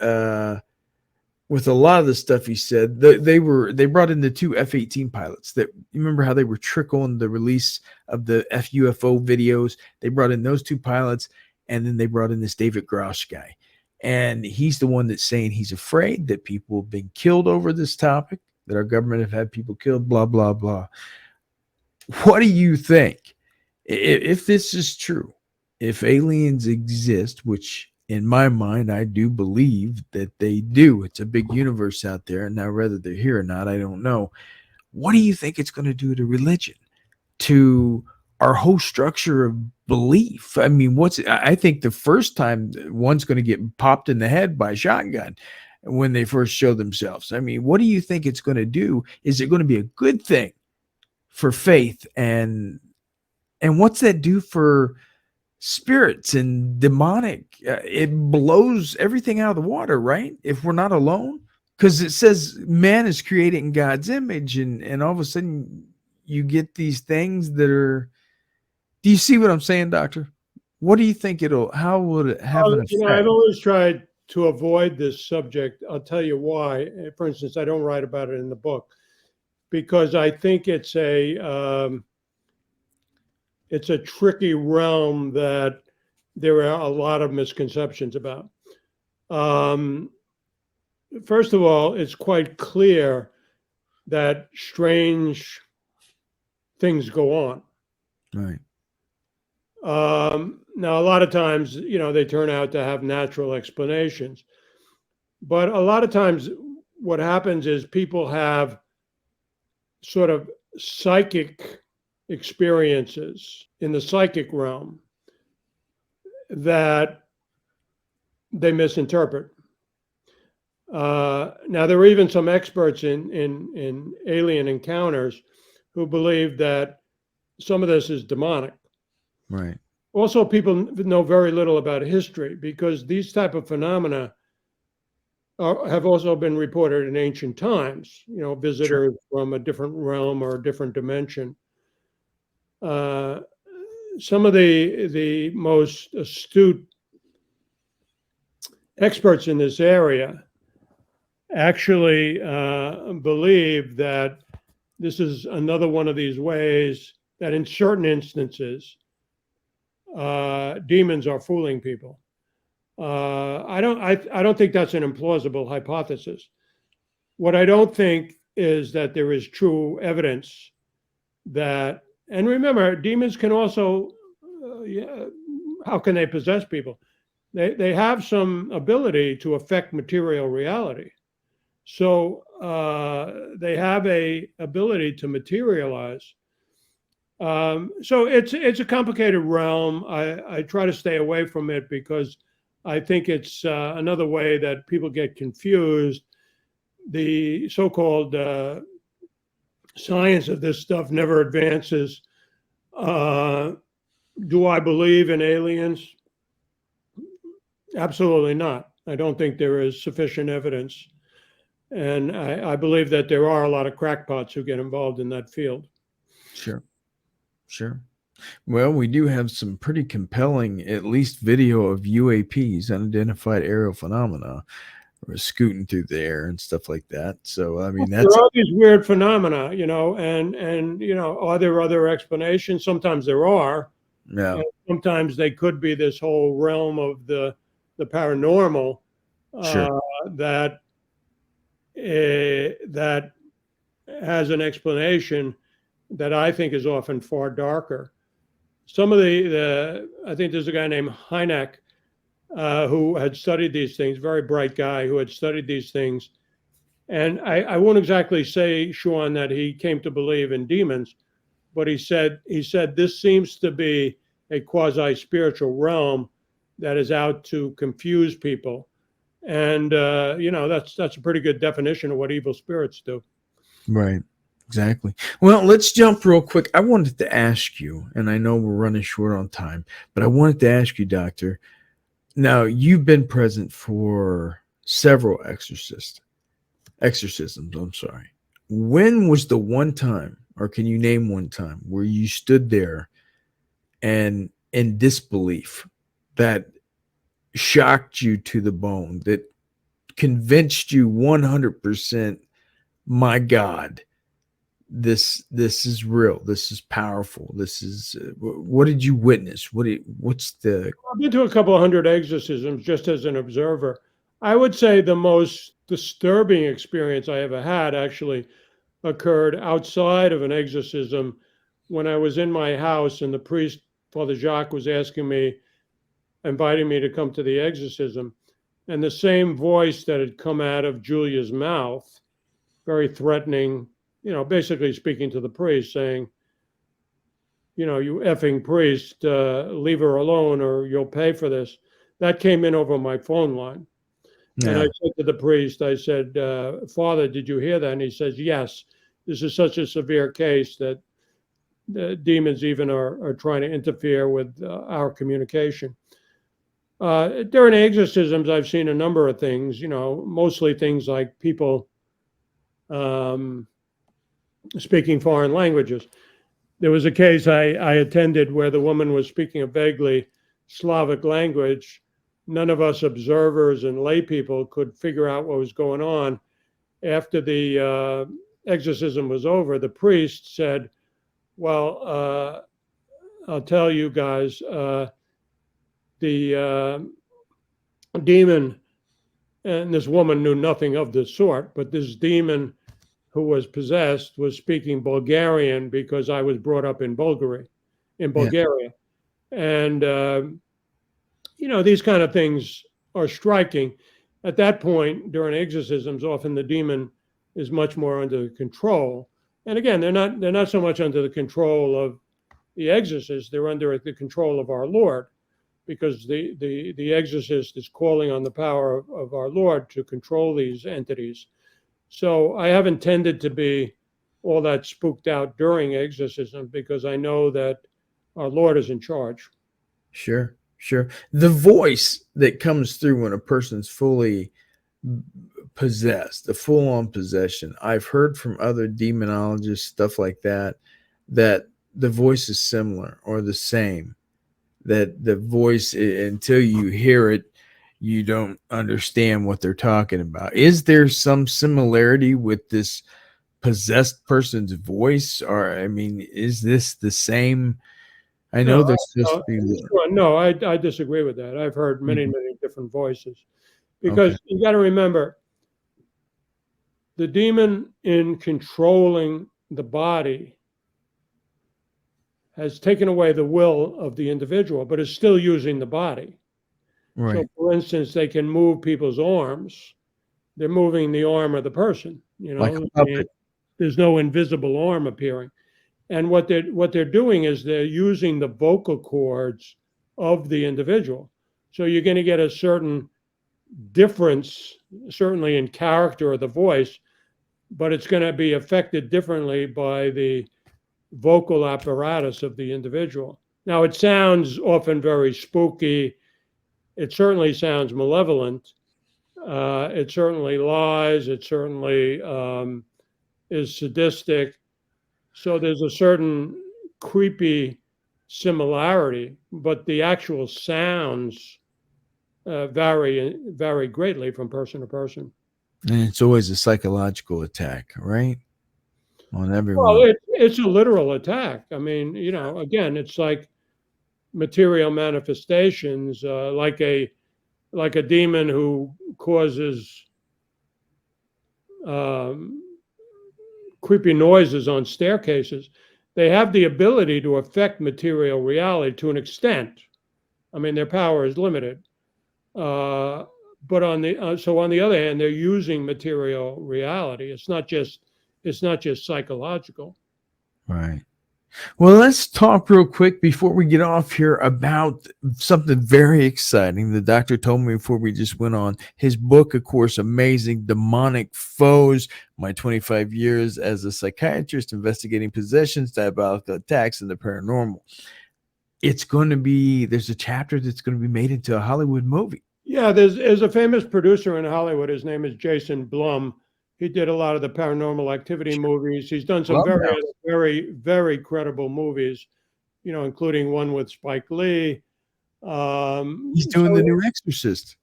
with a lot of the stuff he said. They brought in the 2 F-18 pilots that, you remember how they were trickling the release of the FUFO videos. They brought in those 2 pilots, and then they brought in this David Grouch guy. And he's the one that's saying he's afraid that people have been killed over this topic, that our government have had people killed, blah, blah, blah. What do you think? If this is true, if aliens exist, which in my mind, I do believe that they do. It's a big universe out there. And now whether they're here or not, I don't know. What do you think it's going to do to religion, to our whole structure of belief? I mean, I think the first time one's going to get popped in the head by a shotgun when they first show themselves. I mean, what do you think it's going to do? Is it going to be a good thing for faith, and what's that do for spirits and demonic? It blows everything out of the water, right? If we're not alone, because it says man is created in God's image, and all of a sudden you get these things that are. Do you see what I'm saying, Doctor? What do you think how would it have an effect? I've always tried to avoid this subject. I'll tell you why. For instance, I don't write about it in the book because I think it's a tricky realm that there are a lot of misconceptions about. First of all, it's quite clear that strange things go on. Right. Now, a lot of times, they turn out to have natural explanations. But a lot of times what happens is people have sort of psychic experiences in the psychic realm that they misinterpret. Now, there are even some experts in alien encounters who believe that some of this is demonic. Right. Also, people know very little about history because these type of phenomena have also been reported in ancient times. Visitors from a different realm or a different dimension. Some of the most astute experts in this area actually believe that this is another one of these ways that in certain instances demons are fooling people. I don't think that's an implausible hypothesis. What I don't think is that there is true evidence that, and remember, demons can also, how can they possess people? They have some ability to affect material reality. So they have a ability to materialize. So it's a complicated realm. I try to stay away from it because I think it's another way that people get confused. The so-called science of this stuff never advances. Do I believe in aliens? Absolutely not. I don't think there is sufficient evidence. And I believe that there are a lot of crackpots who get involved in that field. Sure. Well, we do have some pretty compelling, at least video of UAPs, unidentified aerial phenomena, or scooting through the air and stuff like that. So, I mean, there are these weird phenomena, and are there other explanations? Sometimes there are. Yeah. Sometimes they could be this whole realm of the paranormal that has an explanation that I think is often far darker. Some of I think there's a guy named Hynek who had studied these things, very bright guy who had studied these things. And I won't exactly say, Sean, that he came to believe in demons, but he said this seems to be a quasi-spiritual realm that is out to confuse people. And, that's a pretty good definition of what evil spirits do. Right. Exactly. Well, let's jump real quick. I wanted to ask you, and I know we're running short on time, but I wanted to ask you, Doctor. Now, you've been present for several exorcisms. I'm sorry. When was the one time, or can you name one time, where you stood there and in disbelief that shocked you to the bone, that convinced you 100%, my God, this is real, this is powerful, this is what did you witness? I've been to a couple of hundred exorcisms just as an observer. I would say the most disturbing experience I ever had actually occurred outside of an exorcism when I was in my house and the priest, Father Jacques, was inviting me to come to the exorcism, and the same voice that had come out of Julia's mouth, very threatening, basically speaking to the priest, saying, you effing priest, leave her alone or you'll pay for this. That came in over my phone line. Yeah. And I said to the priest, I said, Father, did you hear that? And he says, yes, this is such a severe case that the demons even are trying to interfere with our communication. During exorcisms, I've seen a number of things, mostly things like people speaking foreign languages. There was a case I attended where the woman was speaking a vaguely Slavic language. None of us observers and lay people could figure out what was going on. After the exorcism was over, the priest said, well, I'll tell you guys, the demon, and this woman knew nothing of the sort, but this demon who was possessed was speaking Bulgarian because I was brought up in Bulgaria. Yeah. And, these kind of things are striking. At that point, during exorcisms, often the demon is much more under control. And again, they're not so much under the control of the exorcist, they're under the control of our Lord, because the exorcist is calling on the power of our Lord to control these entities. So I haven't tended to be all that spooked out during exorcism because I know that our Lord is in charge. Sure. The voice that comes through when a person's fully possessed, the full-on possession. I've heard from other demonologists, stuff like that the voice is similar or the same. That the voice, until you hear it, you don't understand what they're talking about. Is there some similarity with this possessed person's voice? Or, is this the same? I know there's supposed to be. No, I disagree with that. I've heard many different voices. Because you got to remember, the demon in controlling the body has taken away the will of the individual, but is still using the body. Right. So, for instance, they can move people's arms. They're moving the arm of the person. Like a puppet. There's no invisible arm appearing. And what they're doing is they're using the vocal cords of the individual. So you're going to get a certain difference, certainly in character of the voice, but it's going to be affected differently by the vocal apparatus of the individual. Now, it sounds often very spooky. It certainly sounds malevolent. It certainly lies. It certainly is sadistic. So there's a certain creepy similarity, but the actual sounds vary greatly from person to person. And it's always a psychological attack, right? On everyone. Well, it's a literal attack. Again, it's like material manifestations, like a demon who causes creepy noises on staircases. They have the ability to affect material reality to an extent. Their power is limited. But on the other hand, they're using material reality. It's not just psychological. Right. Well, let's talk real quick before we get off here about something very exciting. The doctor told me before we just went on. His book, of course, amazing, Demonic Foes, My 25 Years as a Psychiatrist Investigating Possessions, Diabolical Attacks, and the Paranormal. There's a chapter that's going to be made into a Hollywood movie. Yeah, there's a famous producer in Hollywood. His name is Jason Blum. He did a lot of the Paranormal Activity movies. He's done some very, very credible movies, including one with Spike Lee. He's doing the new Exorcist.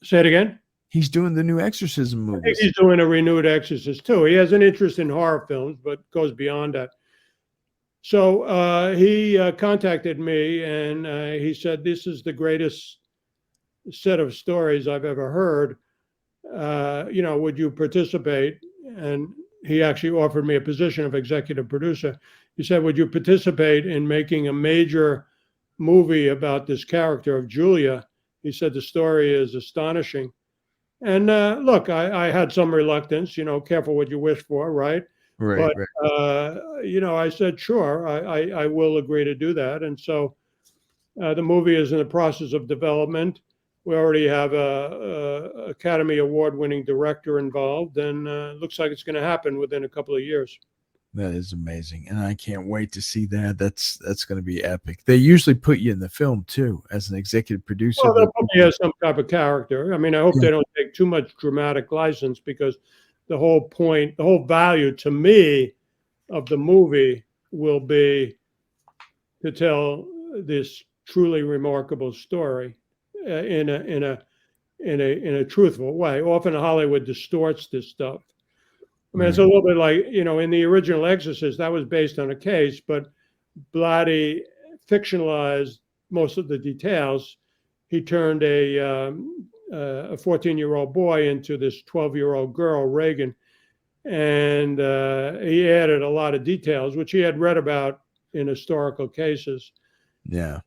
Say it again? He's doing the new exorcism movies. I think he's doing a renewed Exorcist too. He has an interest in horror films, but goes beyond that. So he contacted me and he said, this is the greatest set of stories I've ever heard. Would you participate? And he actually offered me a position of executive producer. He said, would you participate in making a major movie about this character of Julia? He said, the story is astonishing. And look, I had some reluctance, careful what you wish for, right? Right. But, I said, sure, I will agree to do that. And so the movie is in the process of development. We already have a Academy Award-winning director involved, and looks like it's going to happen within a couple of years. That is amazing, and I can't wait to see that. That's going to be epic. They usually put you in the film too as an executive producer. Well, they'll probably have some type of character. I mean, I hope Yeah. they don't take too much dramatic license, because the whole point, the whole value to me of the movie will be to tell this truly remarkable story in a truthful way. Often Hollywood distorts this stuff. I mean, it's a little bit like, in the original Exorcist, that was based on a case, but Blatty fictionalized most of the details. He turned a 14-year-old boy into this 12-year-old girl, Reagan, and he added a lot of details, which he had read about in historical cases. Yeah.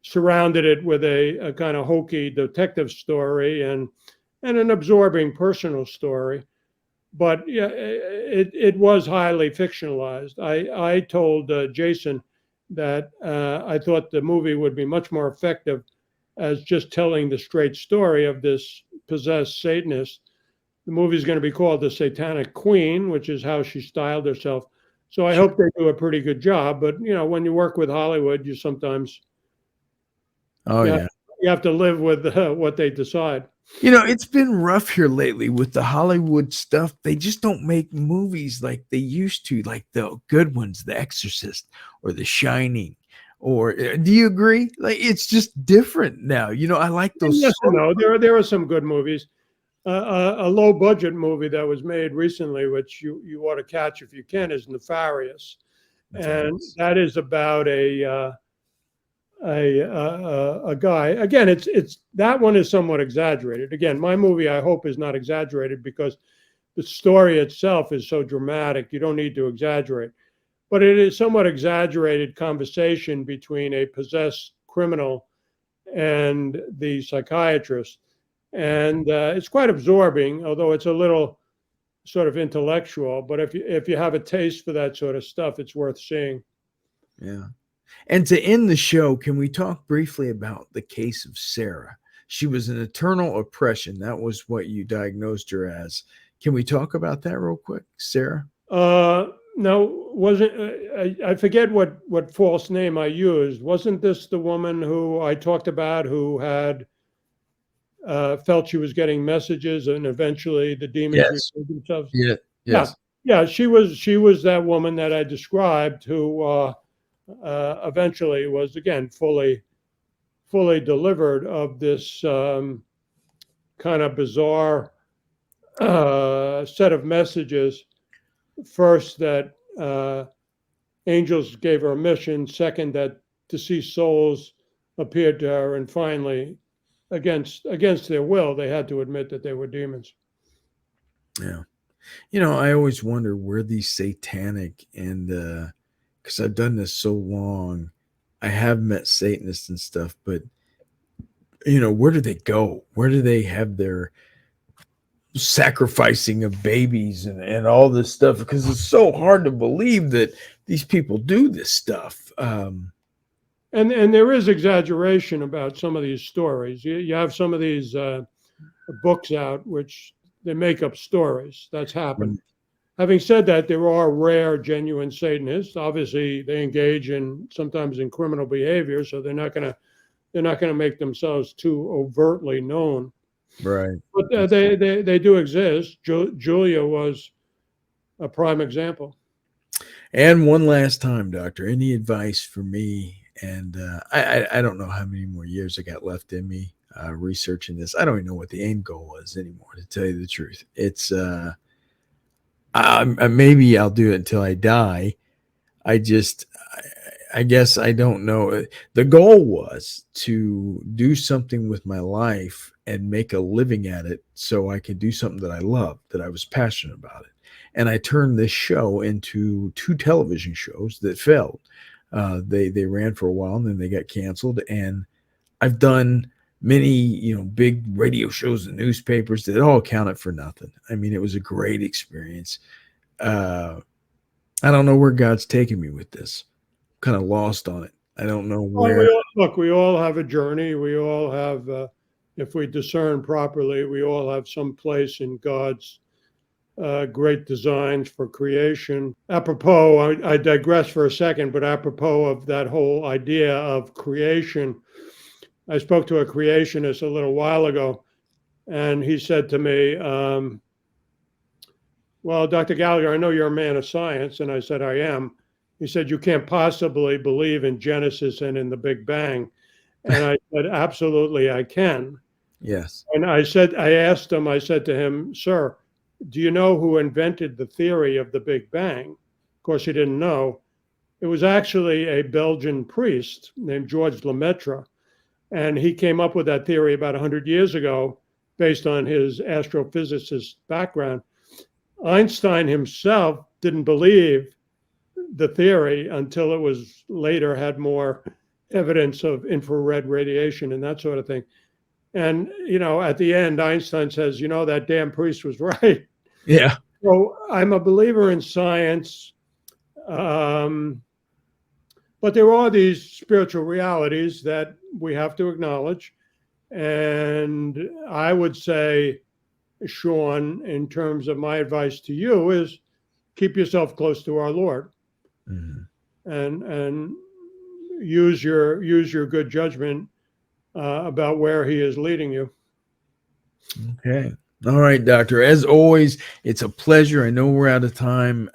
Surrounded it with a kind of hokey detective story and an absorbing personal story. But yeah, it was highly fictionalized. I told Jason that I thought the movie would be much more effective as just telling the straight story of this possessed Satanist. The movie is going to be called The Satanic Queen, which is how she styled herself. So I hope they do a pretty good job. But when you work with Hollywood, you sometimes you have to live with what they decide. It's been rough here lately with the Hollywood stuff. They just don't make movies like they used to, like the good ones, The Exorcist or The Shining. Or do you agree? Like, it's just different now. I like those. Yes and no. There are some good movies. A low budget movie that was made recently, which you ought to catch if you can, is Nefarious, and that is about a guy. Again, it's that one is somewhat exaggerated. Again, my movie, I hope, is not exaggerated, because the story itself is so dramatic. You don't need to exaggerate, but it is somewhat exaggerated conversation between a possessed criminal and the psychiatrist, and it's quite absorbing, although it's a little sort of intellectual. But if you have a taste for that sort of stuff, it's worth seeing. Yeah. And to end the show, can we talk briefly about the case of Sarah? She was an eternal oppression. That was what you diagnosed her as. Can we talk about that real quick, Sarah? No, wasn't I forget what false name I used. Wasn't this the woman who I talked about, who had felt she was getting messages, and eventually the demons revealed themselves? Yeah. Yes. Yeah. She was that woman that I described, who eventually was, again, fully delivered of this kind of bizarre set of messages. First, that angels gave her a mission. Second, that deceased souls appeared to her, and finally, against their will, they had to admit that they were demons. Yeah. I always wonder where these satanic, and because I've done this so long, I have met Satanists and stuff, but where do they go? Where do they have their sacrificing of babies and all this stuff? Because it's so hard to believe that these people do this stuff. And there is exaggeration about some of these stories. You have some of these books out which they make up stories. That's happened. Having said that, there are rare, genuine Satanists. Obviously, they engage sometimes in criminal behavior, so they're not going to make themselves too overtly known. Right. But they do exist. Julia was a prime example. And one last time, doctor, any advice for me? And I don't know how many more years I got left in me researching this. I don't even know what the end goal was anymore, to tell you the truth. It's maybe I'll do it until I die. I guess I don't know. The goal was to do something with my life and make a living at it, so I could do something that I loved, that I was passionate about it. And I turned this show into 2 television shows that failed. They ran for a while, and then they got canceled. And I've done many, big radio shows and newspapers that all counted for nothing. I mean, it was a great experience. I don't know where God's taking me with this. I'm kind of lost on it. I don't know where. We all have a journey. We all have, if we discern properly, we all have some place in God's great designs for creation. Apropos, I digress for a second, but apropos of that whole idea of creation, I spoke to a creationist a little while ago, and he said to me, well, Dr. Gallagher, I know you're a man of science. And I said, I am. He said, you can't possibly believe in Genesis and in the Big Bang. And I said, absolutely, I can. Yes. And I said to him, sir, do you know who invented the theory of the Big Bang? Of course, he didn't know. It was actually a Belgian priest named Georges Lemaitre. And he came up with that theory about 100 years ago based on his astrophysicist background. Einstein himself didn't believe the theory until it was later had more evidence of infrared radiation and that sort of thing. And, at the end, Einstein says, that damn priest was right. Yeah. So I'm a believer in science. But there are these spiritual realities that we have to acknowledge. And I would say, Sean, in terms of my advice to you, is keep yourself close to our Lord, and use your good judgment about where He is leading you. Okay. All right, Doctor. As always, it's a pleasure. I know we're out of time.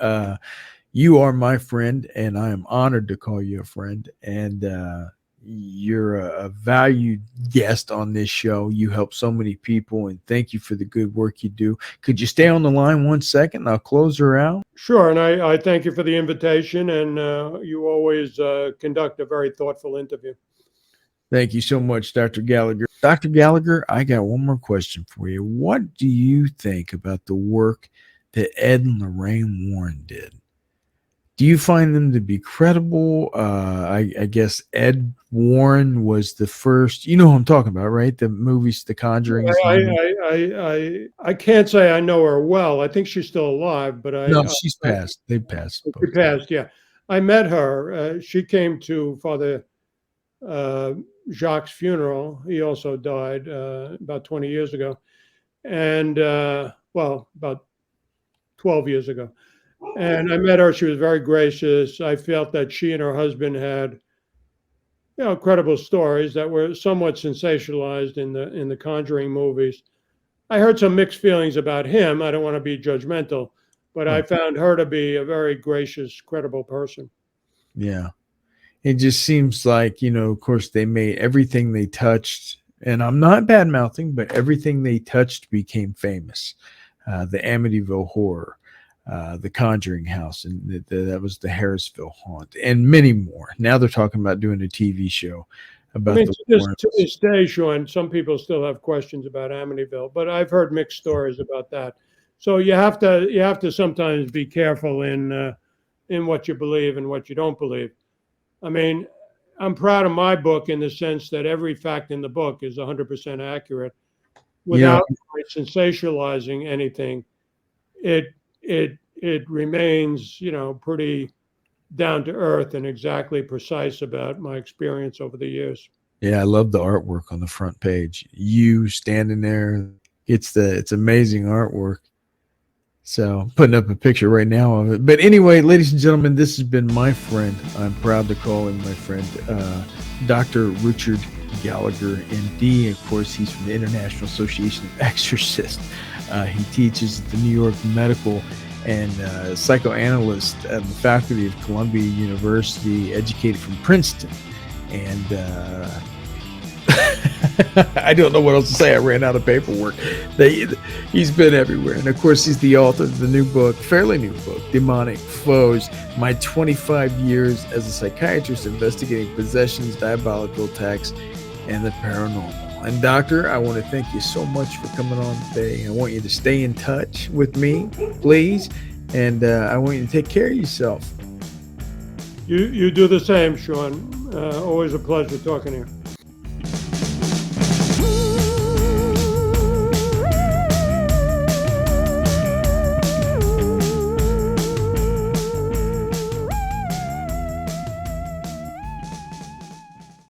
You are my friend, and I am honored to call you a friend. And you're a valued guest on this show. You help so many people, and thank you for the good work you do. Could you stay on the line 1 second? I'll close her out. Sure. And I thank you for the invitation, and you always conduct a very thoughtful interview. Thank you so much, Dr. Gallagher. Dr. Gallagher, I got one more question for you. What do you think about the work that Ed and Lorraine Warren did? Do you find them to be credible? I guess Ed Warren was the first. You know who I'm talking about, right? The movies, The Conjuring. I can't say I know her well. I think she's still alive, but no, she's passed. They passed. She passed. Yeah, I met her. She came to Father Jacques' funeral. He also died about 20 years ago, and about 12 years ago. And I met her. She was very gracious. I felt that she and her husband had, credible stories that were somewhat sensationalized in the Conjuring movies. I heard some mixed feelings about him. I don't want to be judgmental, but I found her to be a very gracious, credible person. Yeah. It just seems like, of course, they made everything they touched, and I'm not bad mouthing, but everything they touched became famous. The Amityville Horror. The Conjuring House, and that was the Harrisville Haunt, and many more. Now they're talking about doing a TV show about to this day, Sean, some people still have questions about Amityville, but I've heard mixed stories about that. So you have to sometimes be careful in what you believe and what you don't believe. I mean, I'm proud of my book in the sense that every fact in the book is 100% accurate, without sensationalizing anything. It remains, pretty down to earth and exactly precise about my experience over the years. Yeah, I love the artwork on the front page. You standing there, it's amazing artwork. So I'm putting up a picture right now of it. But anyway, ladies and gentlemen, this has been my friend. I'm proud to call him my friend, Dr. Richard Gallagher, MD. Of course, he's from the International Association of Exorcists. He teaches at the New York Medical and psychoanalyst at the faculty of Columbia University, educated from Princeton. And I don't know what else to say. I ran out of paperwork. He's been everywhere. And of course, he's the author of the fairly new book, Demonic Foes, My 25 Years as a Psychiatrist Investigating Possessions, Diabolical Attacks, and the Paranormal. And Doctor, I want to thank you so much for coming on today. I want you to stay in touch with me, please. And I want you to take care of yourself. You do the same, Sean. Always a pleasure talking to you.